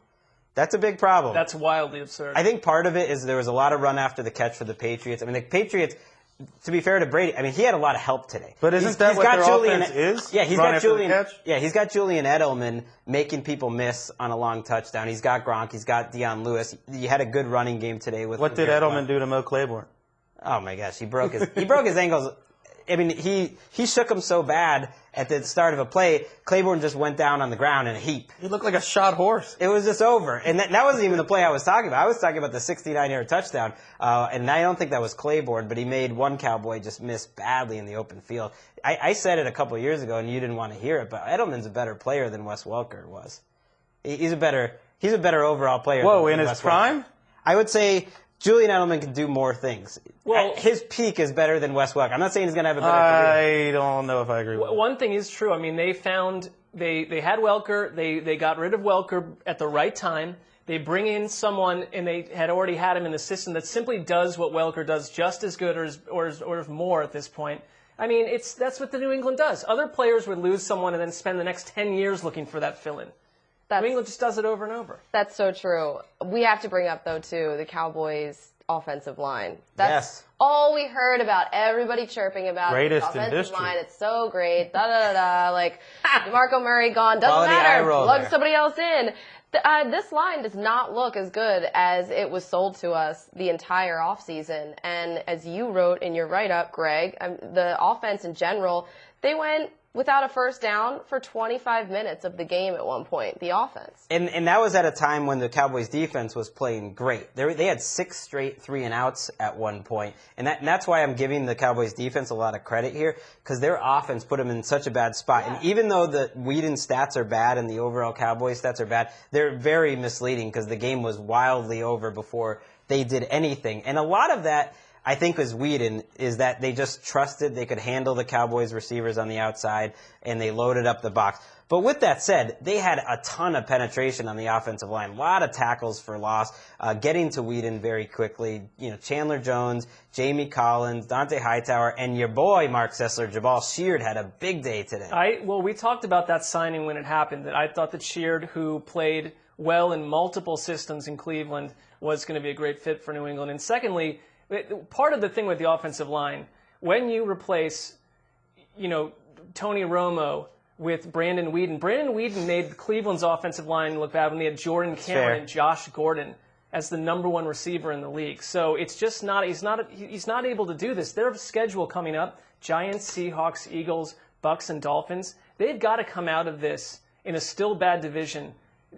That's a big problem. That's wildly absurd. I think part of it is there was a lot of run after the catch for the Patriots. I mean, the Patriots, to be fair to Brady, I mean, he had a lot of help today. But isn't that what their offense is? Yeah, he's got Julian Edelman making people miss on a long touchdown. He's got Gronk. He's got Dion Lewis. He had a good running game today with. What did Edelman do to Mo Claiborne? Oh my gosh, he broke his ankles. I mean, he shook him so bad at the start of a play, Claiborne just went down on the ground in a heap. He looked like a shot horse. It was just over. And that wasn't even the play I was talking about. I was talking about the 69-yard touchdown. And I don't think that was Claiborne, but he made one Cowboy just miss badly in the open field. I said it a couple of years ago, and you didn't want to hear it, but Edelman's a better player than Wes Welker was. He's a better overall player. Whoa, in his prime? I would say Julian Edelman can do more things. Well, his peak is better than Wes Welker. I'm not saying he's going to have a better career. I don't know if I agree with that. One thing is true. I mean, they had Welker. They got rid of Welker at the right time. They bring in someone, and they had already had him in the system that simply does what Welker does just as good or more at this point. I mean, that's what the New England does. Other players would lose someone and then spend the next 10 years looking for that fill-in. New England just does it over and over. That's so true. We have to bring up, though, too, the Cowboys' offensive line. That's all we heard about. Everybody chirping about greatest the offensive in history. line. It's so great. Da-da-da-da. Like, DeMarco Murray gone. Doesn't Quality eye matter. roll Plug there. somebody else in. This line does not look as good as it was sold to us the entire offseason. And as you wrote in your write-up, Greg, the offense in general, they went without a first down for 25 minutes of the game at one point, the offense. And that was at a time when the Cowboys defense was playing great. They had 6 straight 3-and-outs at one point. And that's why I'm giving the Cowboys defense a lot of credit here, because their offense put them in such a bad spot. Yeah. And even though the Whedon stats are bad and the overall Cowboys stats are bad, they're very misleading because the game was wildly over before they did anything. And a lot of that, I think, was Whedon, is that they just trusted they could handle the Cowboys receivers on the outside, and they loaded up the box. But with that said, they had a ton of penetration on the offensive line, a lot of tackles for loss, getting to Whedon very quickly. You know, Chandler Jones, Jamie Collins, Dante Hightower, and your boy, Marc Sessler, Jabal Sheard, had a big day today. We talked about that signing when it happened, that I thought that Sheard, who played well in multiple systems in Cleveland, was going to be a great fit for New England. And secondly, part of the thing with the offensive line, when you replace, Tony Romo with Brandon Whedon made Cleveland's offensive line look bad when they had Jordan Cameron and Josh Gordon as the number one receiver in the league. So it's just he's not able to do this. Their schedule coming up, Giants, Seahawks, Eagles, Bucks, and Dolphins, they've got to come out of this in a still bad division.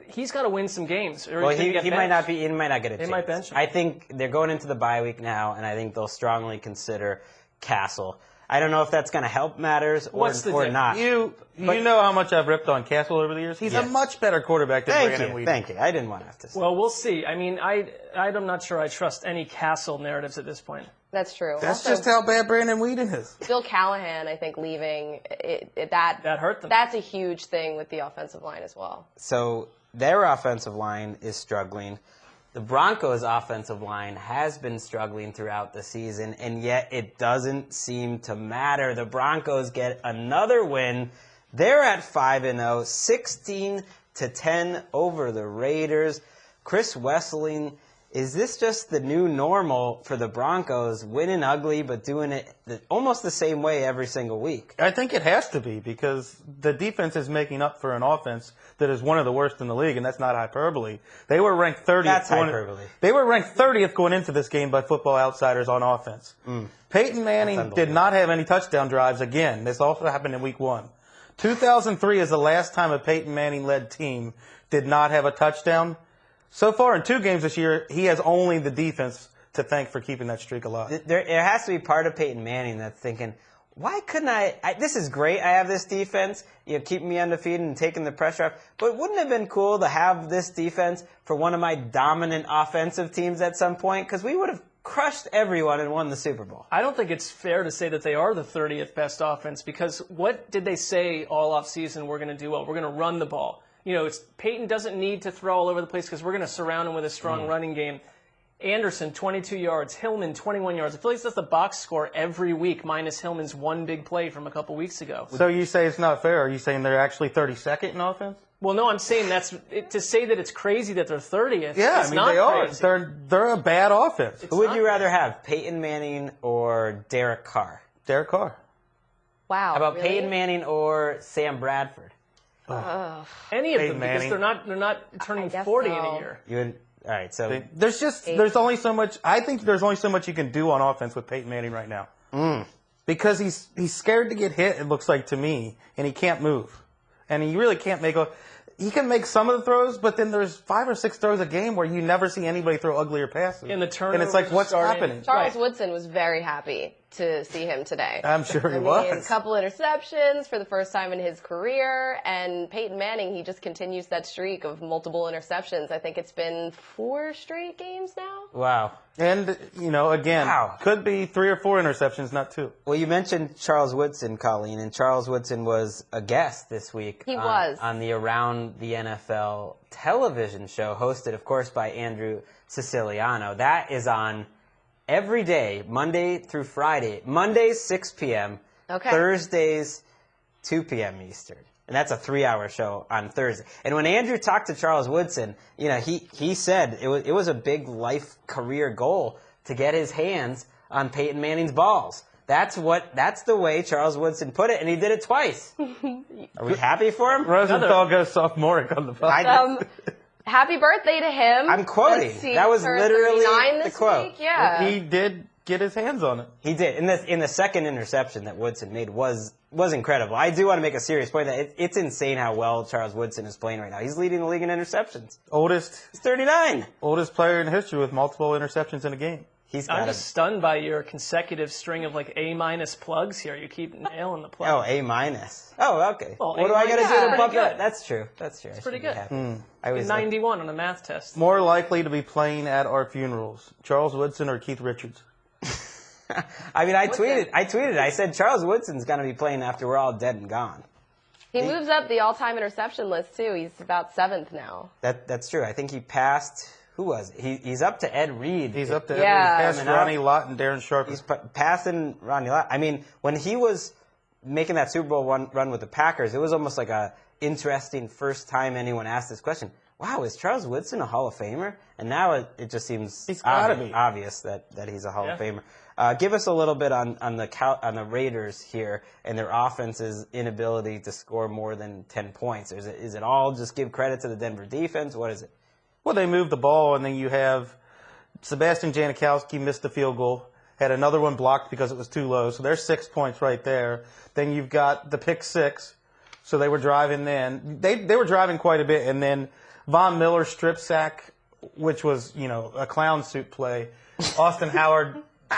He's got to win some games. Or he might not get a chance. They might bench him. I think they're going into the bye week now, and I think they'll strongly consider Castle. I don't know if that's going to help matters or not. You know how much I've ripped on Castle over the years. He's a much better quarterback than Brandon Whedon. Thank you. I didn't want to have to say. Well, we'll see. I mean, I'm not sure I trust any Castle narratives at this point. That's true. That's also just how bad Brandon Whedon is. Bill Callahan, I think, leaving, that hurt them. That's a huge thing with the offensive line as well. So their offensive line is struggling. The Broncos' offensive line has been struggling throughout the season, and yet it doesn't seem to matter. The Broncos get another win. They're at 5-0, 16-10 over the Raiders. Chris Wesseling, is this just the new normal for the Broncos, winning ugly but doing it almost the same way every single week? I think it has to be, because the defense is making up for an offense that is one of the worst in the league, and that's not hyperbole. They were ranked 30th. That's hyperbole. They were ranked 30th going into this game by Football Outsiders on offense. Peyton Manning did not have any touchdown drives again. This also happened in Week 1. 2003 is the last time a Peyton Manning-led team did not have a touchdown. So far in 2 games this year, he has only the defense to thank for keeping that streak alive. There has to be part of Peyton Manning that's thinking, why couldn't I this is great, I have this defense, keeping me undefeated and taking the pressure off, but wouldn't it have been cool to have this defense for one of my dominant offensive teams at some point? Because we would have crushed everyone and won the Super Bowl. I don't think it's fair to say that they are the 30th best offense, because what did they say all offseason? We're going to do well. We're going to run the ball. Peyton doesn't need to throw all over the place because we're going to surround him with a strong running game. Anderson, 22 yards. Hillman, 21 yards. I feel like that's the box score every week, minus Hillman's one big play from a couple weeks ago. So you say it's not fair. Are you saying they're actually 32nd in offense? Well, no, I'm saying to say that it's crazy that they're 30th. Yeah, it's I mean, not they are. crazy. They're a bad offense. Who would you rather have, Peyton Manning or Derek Carr? Derek Carr. Wow. How about really? Peyton Manning or Sam Bradford? Any of Peyton them, because Manning. they're not turning guess 40 so. in a year. All right, so there's only so much. I think there's only so much you can do on offense with Peyton Manning right now, because he's scared to get hit. It looks like to me, and he can't move, and he really can't make a. He can make some of the throws, but then there's 5 or 6 throws a game where you never see anybody throw uglier passes. And the turnovers and it's like, what's starting. happening? Charles Woodson was very happy to see him today. I'm sure he I mean, was. a couple interceptions for the first time in his career, and Peyton Manning, he just continues that streak of multiple interceptions. I think it's been 4 straight games now. Wow. And, again, could be 3 or 4 interceptions, not 2. Well, you mentioned Charles Woodson, Colleen, and Charles Woodson was a guest this week. He was. On the Around the NFL television show, hosted, of course, by Andrew Siciliano. That is on every day, Monday through Friday. Mondays, 6 p.m. Okay. Thursdays, 2 p.m. Eastern. And that's a 3-hour show on Thursday. And when Andrew talked to Charles Woodson, he said it was a big life career goal to get his hands on Peyton Manning's balls. That's the way Charles Woodson put it, and he did it twice. Are we happy for him? Rosenthal goes sophomoric on the podcast. Happy birthday to him. I'm quoting. Let's see, That was turned literally 39 the this quote. week. Yeah. He did get his hands on it. He did. In the second interception that Woodson made was incredible. I do want to make a serious point that it's insane how well Charles Woodson is playing right now. He's leading the league in interceptions. He's 39. Oldest player in history with multiple interceptions in a game. I'm just stunned by your consecutive string of A- plugs here. You keep nailing the plug. Oh, A-. Oh, okay. Well, what do I got to do to bump good. that? That's true. It's pretty good. I was 91 on a math test. More likely to be playing at our funerals, Charles Woodson or Keith Richards? I mean, I tweeted. I said Charles Woodson's going to be playing after we're all dead and gone. He moves up the all-time interception list, too. He's about 7th now. That's true. I think he passed. Who was it? He's up to Ed Reed. He's up to Ed Yeah. Reed. Past Ronnie Lott and Darren Sharper. He's passing Ronnie Lott. I mean, when he was making that Super Bowl run with the Packers, it was almost like a interesting first time anyone asked this question. Wow, is Charles Woodson a Hall of Famer? And now it just seems obvious that he's a Hall of Famer. Give us a little bit on the Raiders here and their offense's inability to score more than 10 points. Is it all just give credit to the Denver defense? What is it? Well, they moved the ball, and then you have Sebastian Janikowski missed the field goal, had another one blocked because it was too low. So there's 6 points right there. Then you've got the pick 6. So they were driving then. They were driving quite a bit, and then Von Miller strip sack, which was, a clown suit play. Austin Howard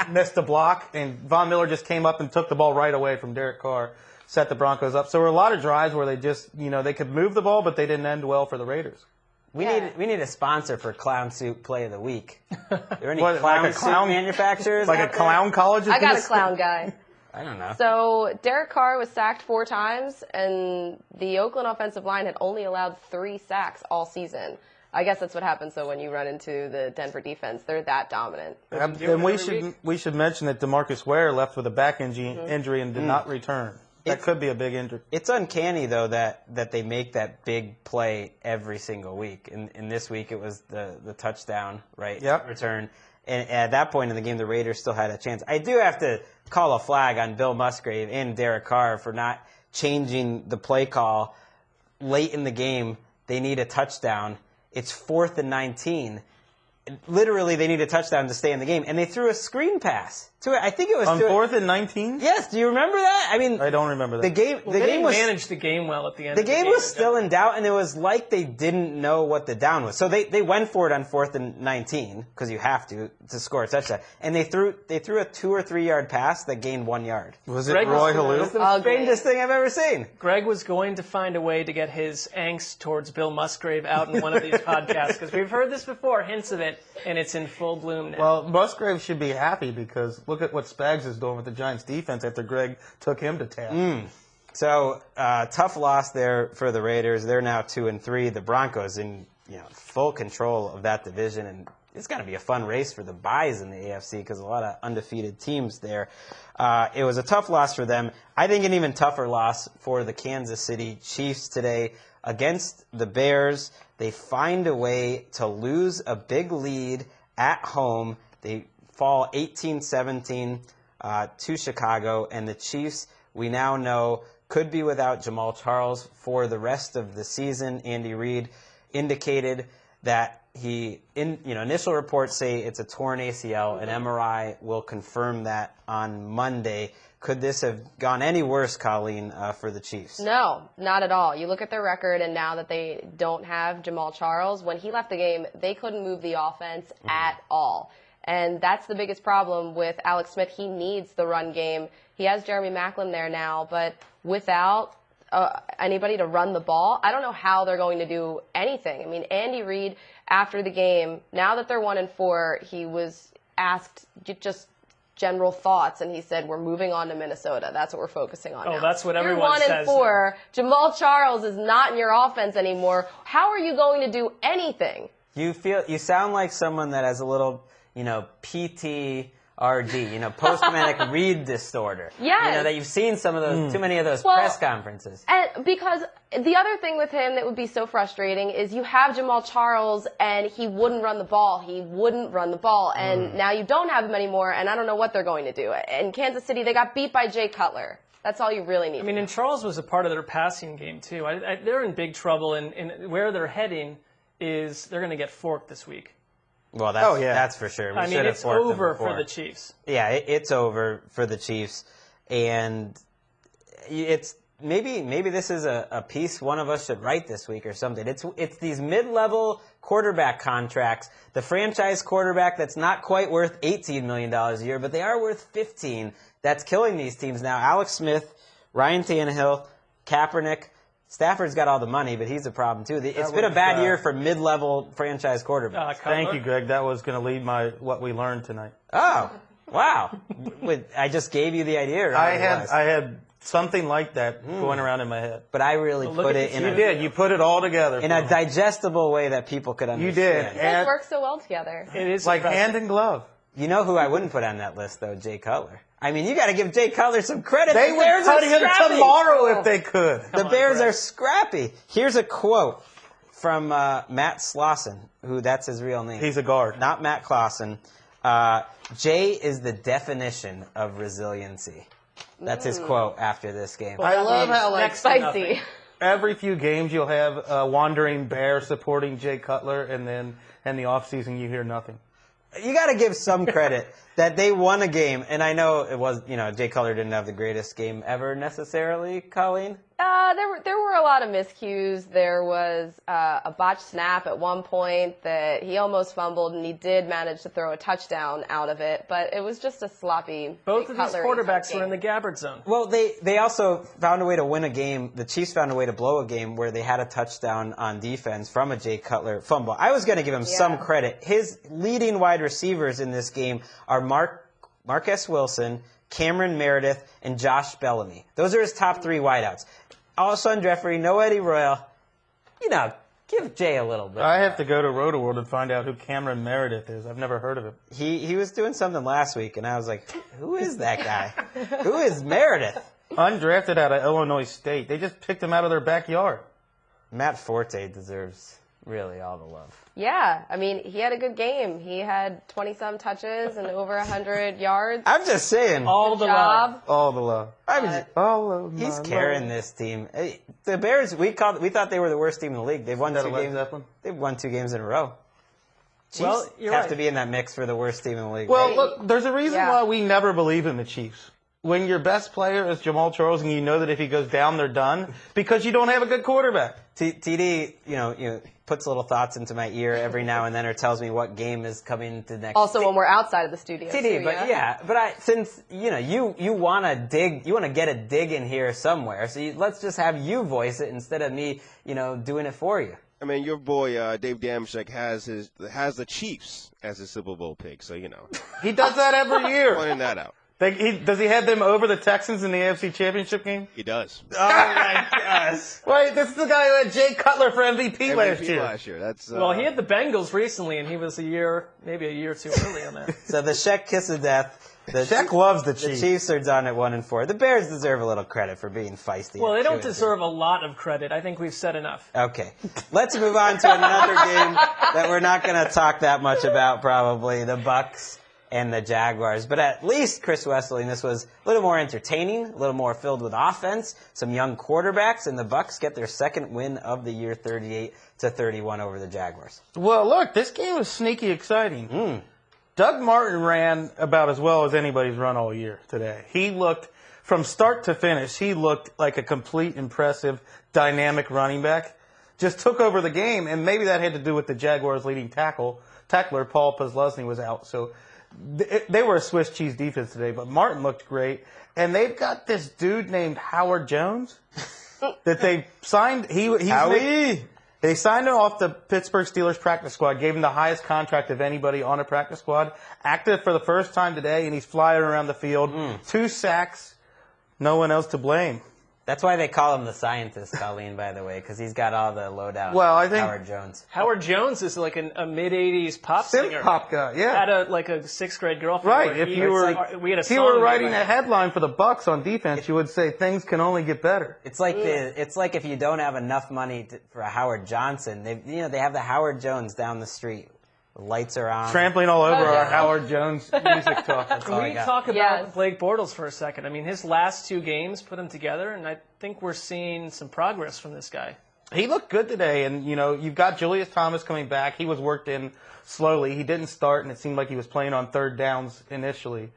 missed the block, and Von Miller just came up and took the ball right away from Derek Carr, set the Broncos up. So there were a lot of drives where they just, they could move the ball, but they didn't end well for the Raiders. We need a sponsor for Clown Suit Play of the Week. Are there any What, clown like a suit clown- manufacturers? Like a out there? clown college? I got a clown guy. I don't know. So Derek Carr was sacked 4 times, and the Oakland offensive line had only allowed 3 sacks all season. I guess that's what happens, though, when you run into the Denver defense. They're that dominant. And we should mention that DeMarcus Ware left with a back injury and did not return. That could be a big injury. It's uncanny, though, that they make that big play every single week. And this week it was the touchdown, right? Yep. Return. And at that point in the game, the Raiders still had a chance. I do have to call a flag on Bill Musgrave and Derek Carr for not changing the play call late in the game. They need a touchdown. It's 4th and 19. Literally, they need a touchdown to stay in the game. And they threw a screen pass to it. I think it was On 4th and 19? Yes, do you remember that? I mean, I don't remember that. The game was managed the game well at the end. The game was still in doubt, and it was like they didn't know what the down was. So they went for it on 4th and 19 because you have to score a touchdown. And they threw a 2 or 3 yard pass that gained 1 yard. Was it Greg Roy was- Halou? It was the strangest thing I've ever seen. Greg was going to find a way to get his angst towards Bill Musgrave out in one of these podcasts, because we've heard this before, hints of it, and it's in full bloom now. Well, Musgrave should be happy because look at what Spags is doing with the Giants defense after Greg took him to task. So tough loss there for the Raiders. They're now 2-3. The Broncos in full control of that division, and it's going to be a fun race for the byes in the AFC because a lot of undefeated teams there. It was a tough loss for them. I think an even tougher loss for the Kansas City Chiefs today against the Bears. They find a way to lose a big lead at home. They fall 18-17 to Chicago, and the Chiefs, we now know, could be without Jamal Charles for the rest of the season. Andy Reid indicated that initial reports say it's a torn ACL. An MRI will confirm that on Monday. Could this have gone any worse, Colleen, for the Chiefs? No, not at all. You look at their record, and now that they don't have Jamal Charles, when he left the game, they couldn't move the offense at all. And that's the biggest problem with Alex Smith. He needs the run game. He has Jeremy Maclin there now, but without anybody to run the ball, I don't know how they're going to do anything. I mean, Andy Reid, after the game, now that they're 1-4, he was asked just general thoughts, and he said, we're moving on to Minnesota. That's what we're focusing on now. Oh, that's what everyone says. You're 1-4. Jamal Charles is not in your offense anymore. How are you going to do anything? You sound like someone that has a little, PTRD, post-traumatic read disorder. Yes. That you've seen some of those, too many of those press conferences. And because the other thing with him that would be so frustrating is you have Jamal Charles and he wouldn't run the ball. And now you don't have him anymore, and I don't know what they're going to do. In Kansas City, they got beat by Jay Cutler. That's all you really need. I mean, and Charles was a part of their passing game, too. They're in big trouble, and where they're heading is they're going to get forked this week. Well, that's for sure. It's over for the Chiefs. Yeah, it's over for the Chiefs, and it's maybe this is a piece one of us should write this week or something. It's these mid-level quarterback contracts. The franchise quarterback that's not quite worth $18 million a year, but they are worth $15. That's killing these teams now. Alex Smith, Ryan Tannehill, Kaepernick. Stafford's got all the money, but he's a problem, too. It's been a bad year for mid-level franchise quarterbacks. Thank you, Greg. That was going to lead what we learned tonight. Oh, wow. I just gave you the idea. I had something like that going around in my head. But I really put it in You put it all together. In a digestible way that people could understand. You did. You guys work so well together. It is like impressive. hand in glove. You know who I wouldn't put on that list, though? Jay Cutler. I mean, you got to give Jay Cutler some credit. They would cut him tomorrow if they could. The Bears are scrappy. Here's a quote from Matt Slauson, that's his real name. He's a guard. Not Matt Clausen. Jay is the definition of resiliency. That's his quote after this game. I love how Spicy. every few games you'll have a wandering bear supporting Jay Cutler, and then in the offseason you hear nothing. You got to give some credit that they won a game, and I know it was, Jay Cutler didn't have the greatest game ever necessarily, Colleen. There were a lot of miscues. There was a botched snap at one point that he almost fumbled, and he did manage to throw a touchdown out of it, but it was just a sloppy Both of these Cutler quarterbacks game. were in the Gabbard zone. Well, they also found a way to win a game. The Chiefs found a way to blow a game where they had a touchdown on defense from a Jay Cutler fumble. I was going to give him some credit. His leading wide receivers in this game are Marcus Wilson, Cameron Meredith, and Josh Bellamy. Those are his top three wideouts. Alshon Jeffrey, no Eddie Royal. Give Jay a little bit. I have to go to Roto-World and find out who Cameron Meredith is. I've never heard of him. He was doing something last week, and I was like, who is that guy? Who is Meredith? Undrafted out of Illinois State. They just picked him out of their backyard. Matt Forte deserves really all the love. Yeah, I mean, he had a good game. He had 20-some touches and over 100 yards. I'm just saying. All the love. All the love. He's carrying this team. The Bears, we thought they were the worst team in the league. They've won 2 games. They've won 2 games in a row. Chiefs have to be in that mix for the worst team in the league. Well, look, there's a reason why we never believe in the Chiefs. When your best player is Jamal Charles, and you know that if he goes down, they're done, because you don't have a good quarterback. TD, puts little thoughts into my ear every now and then, or tells me what game is coming to next. Also, when we're outside of the studio. TD, too, but since you want to dig, you want to get a dig in here somewhere. So let's just have you voice it instead of me, doing it for you. I mean, your boy Dave Damashek has the Chiefs as his Super Bowl pick, so he does that every year. Pointing that out. Does he have them over the Texans in the AFC Championship game? He does. Oh my gosh! Wait, this is the guy who had Jay Cutler for MVP last year. That's well, he had the Bengals recently, and he was maybe a year or two early on that. So the Sheck kiss of death. Sheck loves the Chiefs. The Chiefs are done at 1-4. The Bears deserve a little credit for being feisty. Well, they don't deserve a lot of credit. I think we've said enough. Okay. Let's move on to another game that we're not going to talk that much about, probably, the Bucs and the Jaguars. But at least, Chris Wesseling, this was a little more entertaining, a little more filled with offense, some young quarterbacks, and the Bucs get their second win of the year, 38-31 over the Jaguars. Well, look, this game was sneaky exciting. Doug Martin ran about as well as anybody's run all year today. He looked, from start to finish, he looked like a complete, impressive, dynamic running back. just took over the game, and maybe that had to do with the Jaguars' leading tackler, Paul Posluszny, was out. So they were a Swiss cheese defense today, but Martin looked great. And they've got this dude named Howard Jones that they signed. They signed him off the Pittsburgh Steelers practice squad, gave him the highest contract of anybody on a practice squad. Active for the first time today, and he's flying around the field. 2 sacks, no one else to blame. That's why they call him the scientist, Colleen, by the way, because he's got all the lowdown. Well, I think Howard Jones. Howard Jones is like a mid-'80s pop singer. Synth pop guy, yeah. Had a 6th grade girlfriend. Right. If you were writing a headline for the Bucs on defense, you would say things can only get better. It's like it's like if you don't have enough money for a Howard Johnson, they have the Howard Jones down the street. The lights are on. Trampling all over our Howard Jones music talk. Can we talk about Blake Bortles for a second? I mean, his last 2 games put him together, and I think we're seeing some progress from this guy. He looked good today, and, you've got Julius Thomas coming back. He was worked in slowly. He didn't start, and it seemed like he was playing on 3rd downs initially.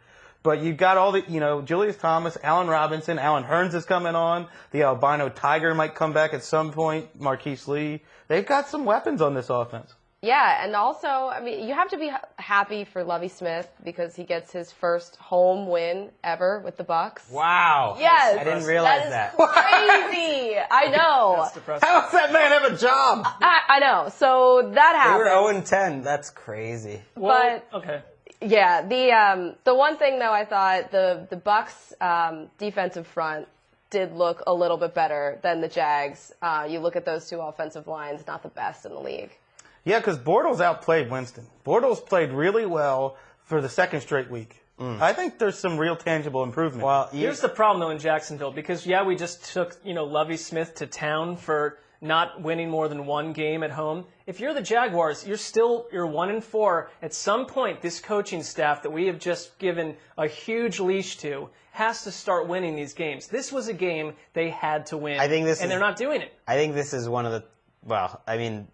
But you've got all the, Julius Thomas, Allen Robinson, Alan Hearns is coming on. The albino tiger might come back at some point, Marquise Lee. They've got some weapons on this offense. Yeah, and also, I mean, you have to be happy for Lovie Smith because he gets his first home win ever with the Bucs. Wow. Yes. I didn't realize that. Crazy. I know. That's depressing. How does that man have a job? I know. So that happened. They were 0-10. That's crazy. But okay. Yeah, the one thing though, I thought the Bucs defensive front did look a little bit better than the Jags. You look at those 2 offensive lines, not the best in the league. Yeah, because Bortles outplayed Winston. Bortles played really well for the 2nd straight week. I think there's some real tangible improvement. Well, here's the problem though in Jacksonville, because we just took Lovie Smith to town for not winning more than 1 game at home. If you're the Jaguars, you're 1-4. At some point, this coaching staff that we have just given a huge leash to has to start winning these games. This was a game they had to win, and they're not doing it. I think this is one of the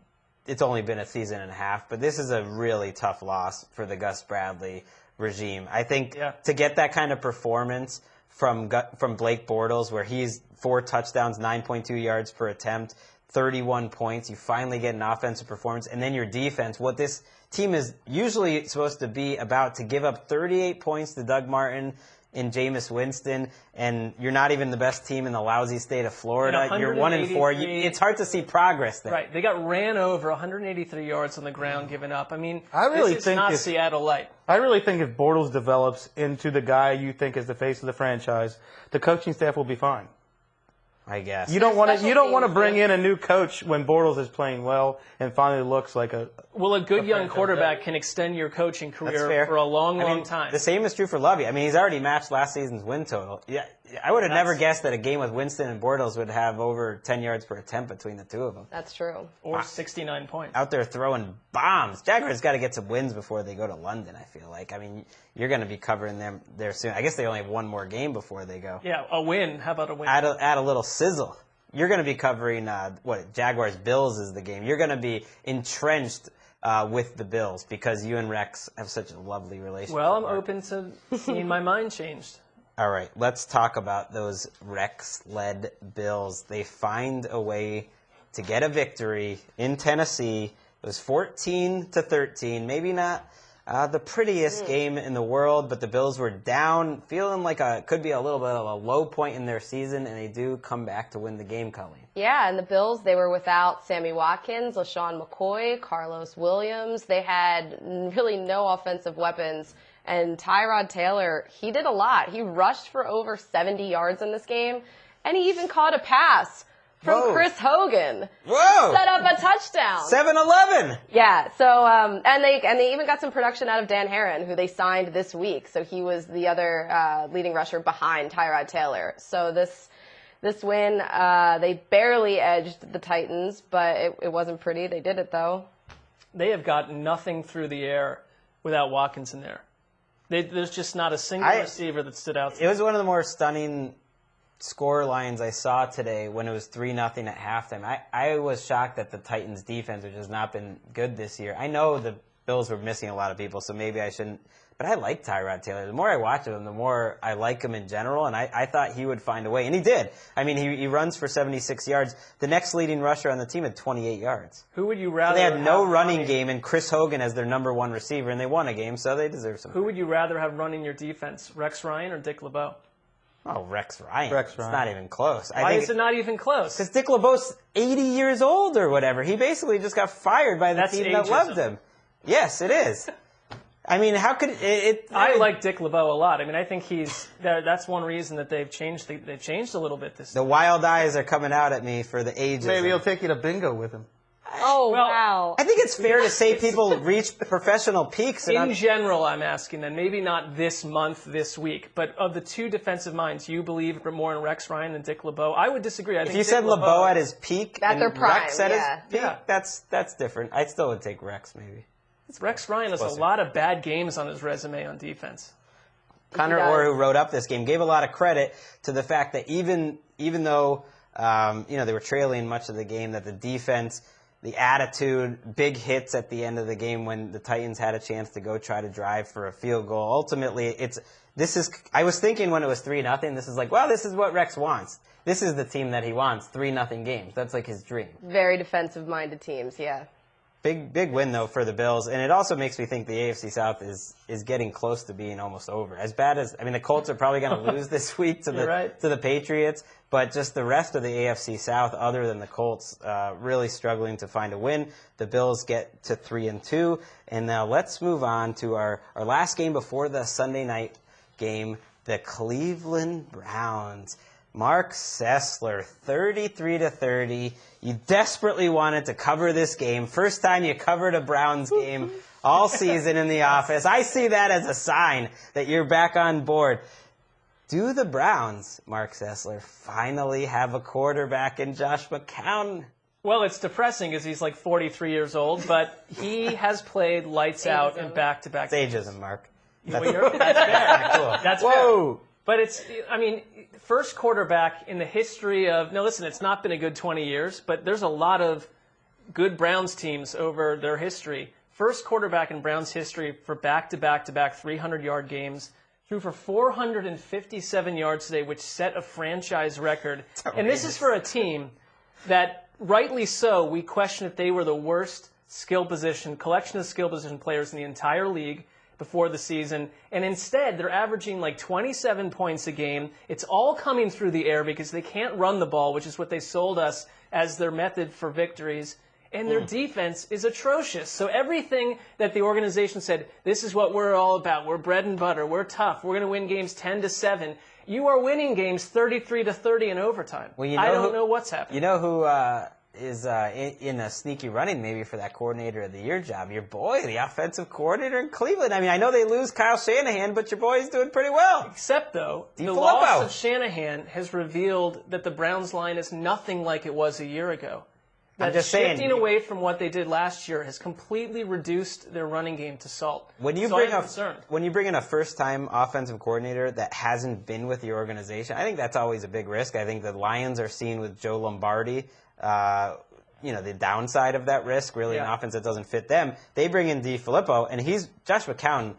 it's only been a season and a half, but this is a really tough loss for the Gus Bradley regime. I think to get that kind of performance from Blake Bortles, where he's 4 touchdowns, 9.2 yards per attempt, 31 points, you finally get an offensive performance, and then your defense, what this team is usually supposed to be about, to give up 38 points to Doug Martin and Jameis Winston, and you're not even the best team in the lousy state of Florida. You're 1-4. It's hard to see progress there. Right. They got ran over, 183 yards on the ground, given up. I mean, this is not Seattle light. I really think if Bortles develops into the guy you think is the face of the franchise, the coaching staff will be fine. I guess. You don't want to bring in a new coach when Bortles is playing well and finally looks like a... Well, a good young quarterback can extend your coaching career for a long time. The same is true for Lovie. I mean, he's already matched last season's win total. Yeah, I would have never guessed that a game with Winston and Bortles would have over 10 yards per attempt between the 2 of them. That's true. Or 69 points. Out there throwing bombs. Jaguars got to get some wins before they go to London, I feel like. I mean, you're going to be covering them there soon. I guess they only have 1 more game before they go. Yeah, a win. How about a win? Add a little sizzle. You're going to be covering, Jaguars-Bills is the game. You're going to be entrenched with the Bills because you and Rex have such a lovely relationship. Well, I'm open to seeing my mind changed. All right, let's talk about those Rex-led Bills. They find a way to get a victory in Tennessee. It was 14-13, maybe not the prettiest game in the world, but the Bills were down, feeling like could be a little bit of a low point in their season, and they do come back to win the game, Colleen. Yeah, and the Bills, they were without Sammy Watkins, LaShawn McCoy, Carlos Williams. They had really no offensive weapons. And Tyrod Taylor, he did a lot. He rushed for over 70 yards in this game, and he even caught a pass from Chris Hogan. Whoa! Set up a touchdown. 7-11. Yeah. So and they even got some production out of Dan Herron, who they signed this week. So he was the other leading rusher behind Tyrod Taylor. So this win, they barely edged the Titans, but it wasn't pretty. They did it though. They have got nothing through the air without Watkins in there. There's just not a single receiver that stood out. It was one of the more stunning score lines I saw today when it was 3-0 at halftime. I was shocked that the Titans defense, which has not been good this year. I know the Bills were missing a lot of people, so maybe I shouldn't but I like Tyrod Taylor. The more I watch him, the more I like him in general, and I thought he would find a way, and he did. I mean, he runs for 76 yards. The next leading rusher on the team had 28 yards. Who would you rather? So they had no running game, and Chris Hogan as their number one receiver, and they won a game, so they deserve some. Who would you rather have running your defense, Rex Ryan or Dick LeBeau? Oh, Rex Ryan. Rex Ryan. It's not even close. Why is it not even close? Because Dick LeBeau's 80 years old or whatever. He basically just got fired by the team that loved him. Yes, it is. I mean, how could it? I like Dick LeBeau a lot. I mean, I think that's one reason that they've changed. They've changed a little bit this The season. wild eyes are coming out at me for the ages. Maybe he'll take you to bingo with him. Oh, wow. I think it's fair to say people reach professional peaks. In general, I'm asking them, maybe not this month, this week, but of the two defensive minds, you believe more in Rex Ryan than Dick LeBeau? I would disagree. If you said LeBeau at his peak At and their prime, Rex at his peak, Yeah. that's different. I still would take Rex maybe. Rex Ryan has a lot of bad games on his resume on defense. Connor Orr, who wrote up this game, gave a lot of credit to the fact that even though they were trailing much of the game, that the defense, the attitude, big hits at the end of the game when the Titans had a chance to go try to drive for a field goal. Ultimately, I was thinking when it was 3-0, this is like, well, this is what Rex wants. This is the team that he wants, 3-0 games. That's like his dream. Very defensive-minded teams, yeah. Big win, though, for the Bills. And it also makes me think the AFC South is getting close to being almost over. As bad as, I mean, the Colts are probably going to lose this week to the Patriots, but just the rest of the AFC South, other than the Colts, really struggling to find a win. The Bills get to 3-2. And now let's move on to our last game before the Sunday night game, the Cleveland Browns. Marc Sessler, 33-30. You desperately wanted to cover this game. First time you covered a Browns game all season in the office. I see that as a sign that you're back on board. Do the Browns, Marc Sessler, finally have a quarterback in Josh McCown? Well, it's depressing because he's like 43 years old, but he has played lights out in back-to-back games. Ageism, Mark. That's fair. Cool. That's Whoa. fair. But first quarterback in the history of, now listen, it's not been a good 20 years, but there's a lot of good Browns teams over their history. First quarterback in Browns history for back-to-back-to-back 300-yard games. Threw for 457 yards today, which set a franchise record. And this is for a team that, rightly so, we question if they were the worst collection of skill position players in the entire league before the season, and instead they're averaging like 27 points a game. It's all coming through the air because they can't run the ball, which is what they sold us as their method for victories, and their defense is atrocious. So everything that the organization said, this is what we're all about, we're bread and butter, we're tough, we're going to win games 10-7, you are winning games 33-30 in overtime. Well, I don't know what's happening. You know who is in a sneaky running maybe for that coordinator of the year job? Your boy, the offensive coordinator in Cleveland. I mean, I know they lose Kyle Shanahan, but your boy's doing pretty well. Except, though, the loss of Shanahan has revealed that the Browns line is nothing like it was a year ago. I'm just saying, shifting away from what they did last year has completely reduced their running game to salt. When you bring in a first-time offensive coordinator that hasn't been with your organization, I think that's always a big risk. I think the Lions are seen with Joe Lombardi. The downside of that risk, really, an offense that doesn't fit them. They bring in DeFilippo, and Josh McCown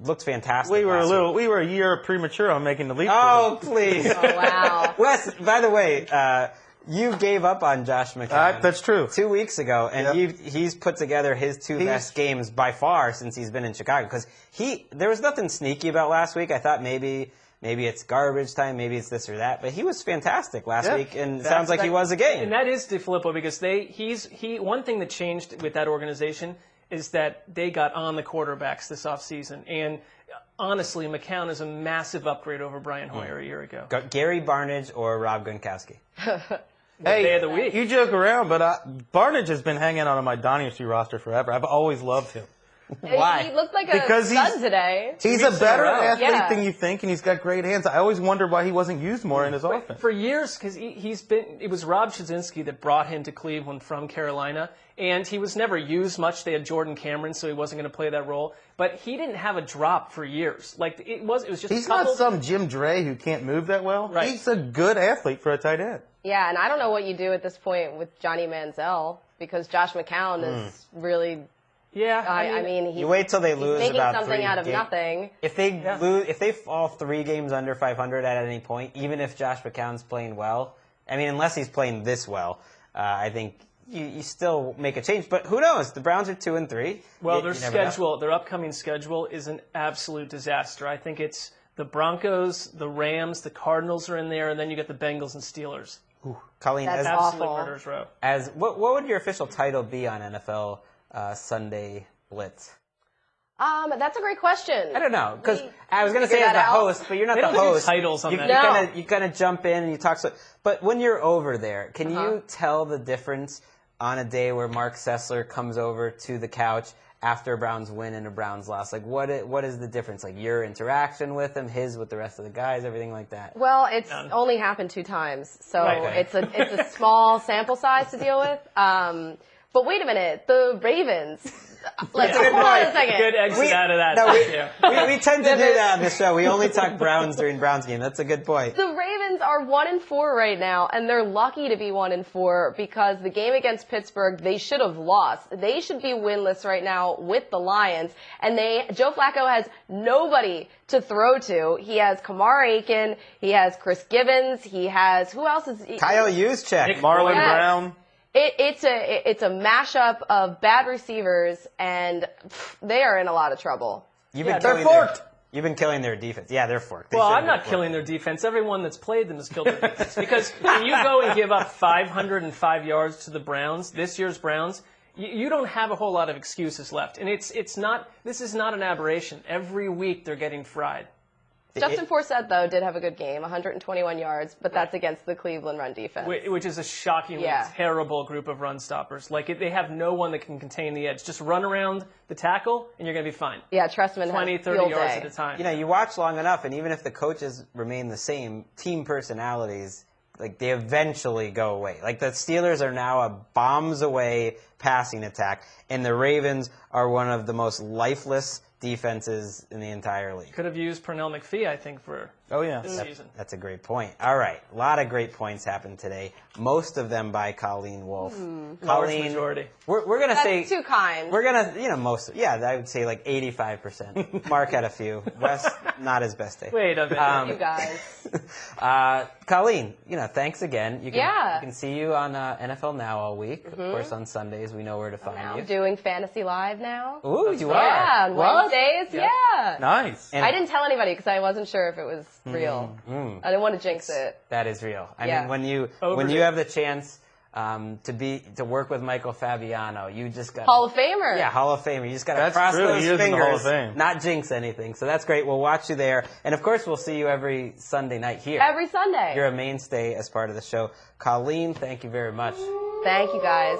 looks fantastic. We were a year premature on making the leap. Oh, please! Oh, wow. Wes, by the way, you gave up on Josh McCown. That's true. 2 weeks ago, and he's put together his two best games by far since he's been in Chicago. Because there was nothing sneaky about last week. I thought maybe it's garbage time, maybe it's this or that, but he was fantastic last week, and it sounds like he was again. And that is DeFilippo because one thing that changed with that organization is that they got on the quarterbacks this offseason. And honestly, McCown is a massive upgrade over Brian Hoyer a year ago. Gary Barnidge or Rob Gronkowski? Day of the week. You joke around, but Barnidge has been hanging out on my Dynasty roster forever. I've always loved him. Why? He looked like a stud today. He's a better athlete than you think, and he's got great hands. I always wondered why he wasn't used more in his offense. For years, because it was Rob Chudzinski that brought him to Cleveland from Carolina, and he was never used much. They had Jordan Cameron, so he wasn't going to play that role. But he didn't have a drop for years. Like it was just. He's not some Jim Dre who can't move that well. Right. He's a good athlete for a tight end. Yeah, and I don't know what you do at this point with Johnny Manziel because Josh McCown is really Yeah, I mean, he's, you wait till they lose making about something 3 out of games. nothing. If they lose, if they fall 3 games under 500 at any point, even if Josh McCown's playing well, I mean, unless he's playing this well, I think you still make a change. But who knows? The Browns are 2-3. Well, Their upcoming schedule is an absolute disaster. I think it's the Broncos, the Rams, the Cardinals are in there, and then you get the Bengals and Steelers. Colleen, That's as Absolute awful. murder's row. what would your official title be on NFL Sunday Blitz? That's a great question. I don't know, because I was going to figure say as the that out? host, but you're not They the don't do host. titles on you, that. You kind of jump in and you talk. But when you're over there, can you tell the difference on a day where Marc Sessler comes over to the couch after a Browns win and a Browns loss? Like, what is the difference? Like, your interaction with him, his with the rest of the guys, everything like that? Well, it's only happened 2 times, so Right. it's a small sample size to deal with. But wait a minute, the Ravens. Let's hold on a second. Good exit out of that. No, Thank you. we tend to do that on the show. We only talk Browns during Browns game. That's a good point. The Ravens are 1-4 right now, and they're lucky to be 1-4 because the game against Pittsburgh, they should have lost. They should be winless right now with the Lions, and Joe Flacco has nobody to throw to. He has Kamar Aiken, he has Chris Gibbons, he has who else is Kyle Juszczyk. Marlon Yes. Brown. It's a mashup of bad receivers, and they are in a lot of You've been they're killing forked. You've been killing their defense. Yeah, they're forked. They Well, should I'm be not forked. killing their defense. Everyone that's played them has killed their defense. Because when you go and give up 505 yards to the Browns, this year's Browns, you don't have a whole lot of excuses left. And this is not an aberration. Every week they're getting fried. Justin Forsett, though, did have a good game, 121 yards, but that's against the Cleveland run defense. Which is a shockingly terrible group of run stoppers. Like, they have no one that can contain the edge. Just run around the tackle, and you're going to be fine. Yeah, Trestman 20, has 30 field yards day. at a time. You watch long enough, and even if the coaches remain the same, team personalities, like, they eventually go away. Like, the Steelers are now a bombs away passing attack, and the Ravens are one of the most lifeless defenses in the entire league. Could have used Pernell McPhee, I think, for this season. That's a great point. All right, a lot of great points happened today. Most of them by Colleen Wolfe. Large majority. We're gonna say That's too kind. We're gonna, most. Yeah, I would say like 85%. Mark had a few. Wes, not his best day. Wait a minute. You guys. Colleen, thanks again. You Yeah. can see you on NFL Now all week. Of course, on Sundays we know where to find Now you. I'm doing Fantasy Live now. Ooh, you Yeah, are. on What? Wednesdays. Yeah. Nice. And I didn't tell anybody because I wasn't sure if it was real. I didn't want to jinx it. That is real. I Yeah. mean, when you Overdue. have the chance to work with Michael Fabiano, you just got Hall of Famer. Yeah, Hall of Famer. You just got to That's cross true. those He is in the fingers, Hall of Fame. not jinx anything. So that's great. We'll watch you there, and of course, we'll see you every Sunday night here. Every Sunday. You're a mainstay as part of the show. Colleen, thank you very much. Thank you, guys.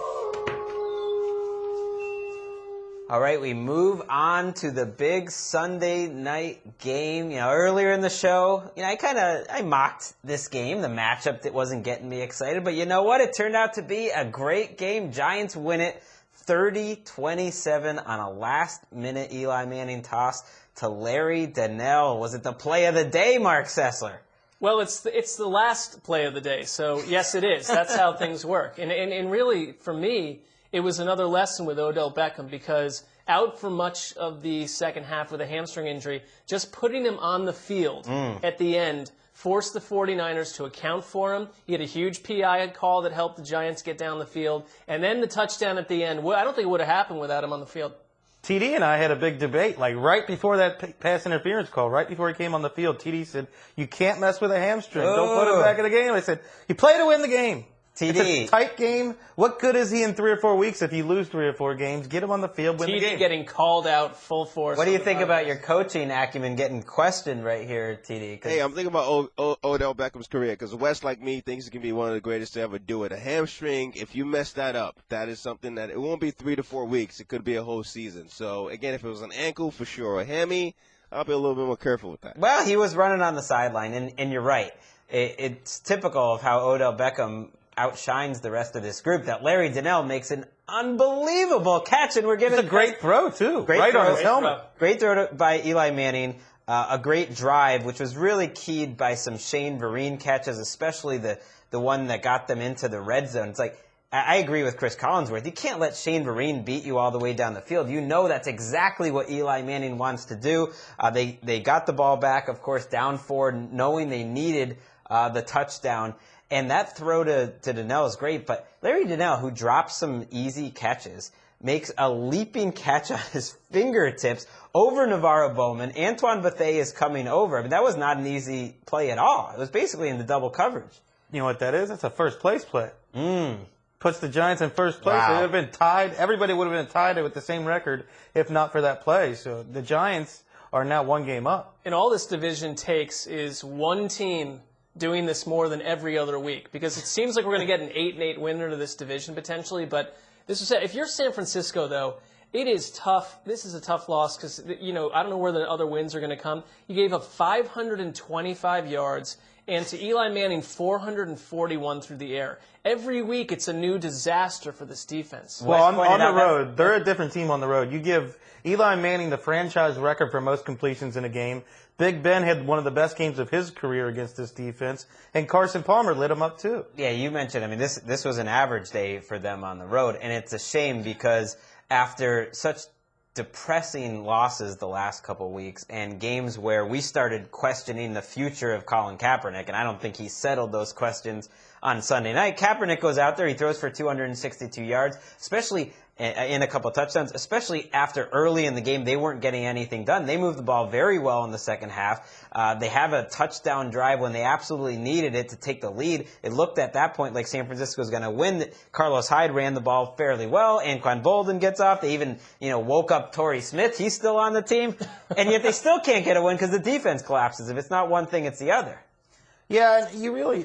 All right, we move on to the big Sunday night game. Earlier in the show, I mocked this game, the matchup that wasn't getting me excited. But you know what? It turned out to be a great game. Giants win it 30-27 on a last-minute Eli Manning toss to Larry Donnell. Was it the play of the day, Marc Sessler? Well, it's the last play of the day, so yes, it is. That's how things work. And really, for me, it was another lesson with Odell Beckham because out for much of the second half with a hamstring injury, just putting him on the field at the end forced the 49ers to account for him. He had a huge PI call that helped the Giants get down the field. And then the touchdown at the end, I don't think it would have happened without him on the field. TD and I had a big debate, like right before that pass interference call, right before he came on the field. TD said, "You can't mess with a hamstring. Don't put him back in the game." I said, "You play to win the game." TD. It's a tight game. What good is he in 3 or 4 weeks if you lose 3 or 4 games? Get him on the field, win the TD game. getting called out full force. What do you think about your coaching acumen getting questioned right here, TD? Hey, I'm thinking about Odell Beckham's career because Wes, like me, thinks he can be one of the greatest to ever do it. A hamstring, if you mess that up, that is something that it won't be 3 to 4 weeks. It could be a whole season. So, again, if it was an ankle, for sure. A hammy, I'll be a little bit more careful with that. Well, he was running on the sideline, and you're right. It's typical of how Odell Beckham outshines the rest of this group that Larry Donnell makes an unbelievable catch, and we're giving It's a great throw, too. Great right throw. on his helmet. Great throw by Eli Manning. A great drive, which was really keyed by some Shane Vereen catches, especially the one that got them into the red zone. It's like I agree with Chris Collinsworth. You can't let Shane Vereen beat you all the way down the field. You know that's exactly what Eli Manning wants to do. They got the ball back, of course, down 4, knowing they needed the touchdown. And that throw to Donnell is great. But Larry Donnell, who drops some easy catches, makes a leaping catch on his fingertips over Navarro Bowman. Antoine Bethea is coming over. I mean, that was not an easy play at all. It was basically in the double coverage. You know what that is? That's a first place play. Puts the Giants in first place. Wow. They would have been tied. Everybody would have been tied with the same record if not for that play. So the Giants are now 1 game up. And all this division takes is one team doing this more than every other week, because it seems like we're going to get an 8-8 winner to this division potentially. But this was, if you're San Francisco, though, it is tough. This is a tough loss because, I don't know where the other wins are going to come. You gave up 525 yards and to Eli Manning 441 through the air. Every week it's a new disaster for this defense. Well, on the road, they're a different team on the road. You give Eli Manning the franchise record for most completions in a game. Big Ben had one of the best games of his career against this defense, and Carson Palmer lit him up too. Yeah, you mentioned, this was an average day for them on the road, and it's a shame because after such depressing losses the last couple weeks and games where we started questioning the future of Colin Kaepernick, and I don't think he settled those questions on Sunday night. Kaepernick goes out there, he throws for 262 yards, especially in a couple touchdowns, especially after early in the game they weren't getting anything done. They moved the ball very well in the second half. They have a touchdown drive when they absolutely needed it to take the lead. It looked at that point like San Francisco was going to win. Carlos Hyde ran the ball fairly well. Anquan Boldin gets off. They even, woke up Torrey Smith. He's still on the team. And yet they still can't get a win because the defense collapses. If it's not one thing, it's the other. Yeah,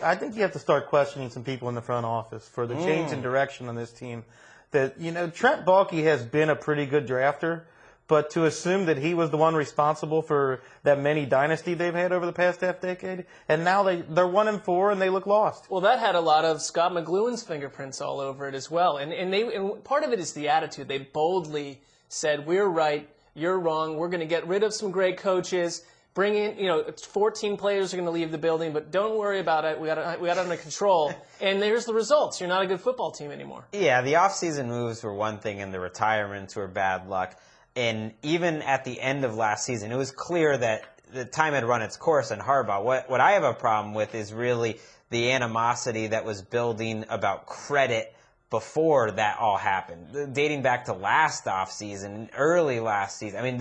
I think you have to start questioning some people in the front office for the change in direction on this team. That, Trent Baalke has been a pretty good drafter, but to assume that he was the one responsible for that many dynasty they've had over the past half decade, and now they're 1-4 and they look lost. Well, that had a lot of Scott McLuhan's fingerprints all over it as well. And part of it is the attitude. They boldly said, we're right, you're wrong, we're going to get rid of some great coaches. Bring in, 14 players are going to leave the building, but don't worry about it. We got it under control. And there's the results. You're not a good football team anymore. Yeah, the offseason moves were one thing, and the retirements were bad luck. And even at the end of last season, it was clear that the time had run its course on Harbaugh. What I have a problem with is really the animosity that was building about credit before that all happened, dating back to last offseason, early last season.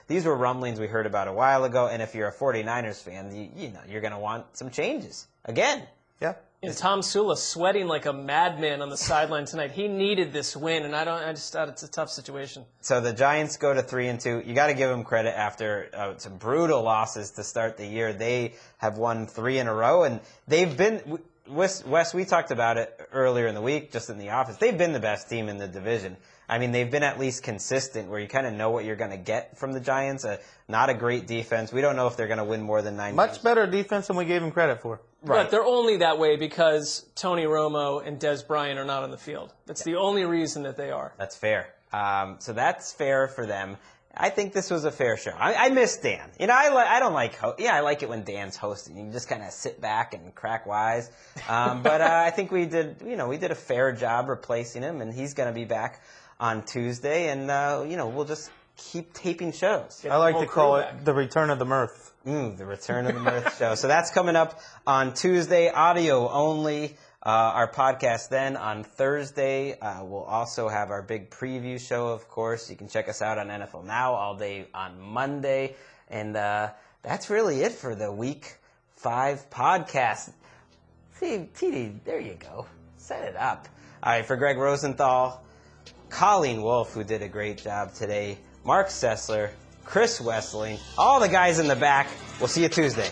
These were rumblings we heard about a while ago, and if you're a 49ers fan, you're going to want some changes again. Yeah. And Tom Sula sweating like a madman on the sideline tonight. He needed this win, and I just thought it's a tough situation. So the Giants go to 3-2. You got to give them credit after some brutal losses to start the year. They have won 3 in a row, and they've been. Wes, we talked about it earlier in the week, just in the office. They've been the best team in the division. They've been at least consistent, where you kind of know what you're going to get from the Giants. Not a great defense. We don't know if they're going to win more than 9 Much games. better defense than we gave them credit for. Right. But they're only that way because Tony Romo and Des Bryant are not on the field. That's the only reason that they are. That's fair. So that's fair for them. I think this was a fair show. I miss Dan. I like it when Dan's hosting. You can just kind of sit back and crack wise. But I think we did a fair job replacing him, and he's going to be back on Tuesday, and we'll just keep taping shows. I like to call it the return of the mirth. The return of the mirth show. So that's coming up on Tuesday, audio only. Our podcast then on Thursday. We'll also have our big preview show, of course. You can check us out on NFL Now all day on Monday. And that's really it for the Week 5 podcast. See, TD, there you go. Set it up. All right, for Gregg Rosenthal, Colleen Wolfe, who did a great job today, Marc Sessler, Chris Wesseling, all the guys in the back. We'll see you Tuesday.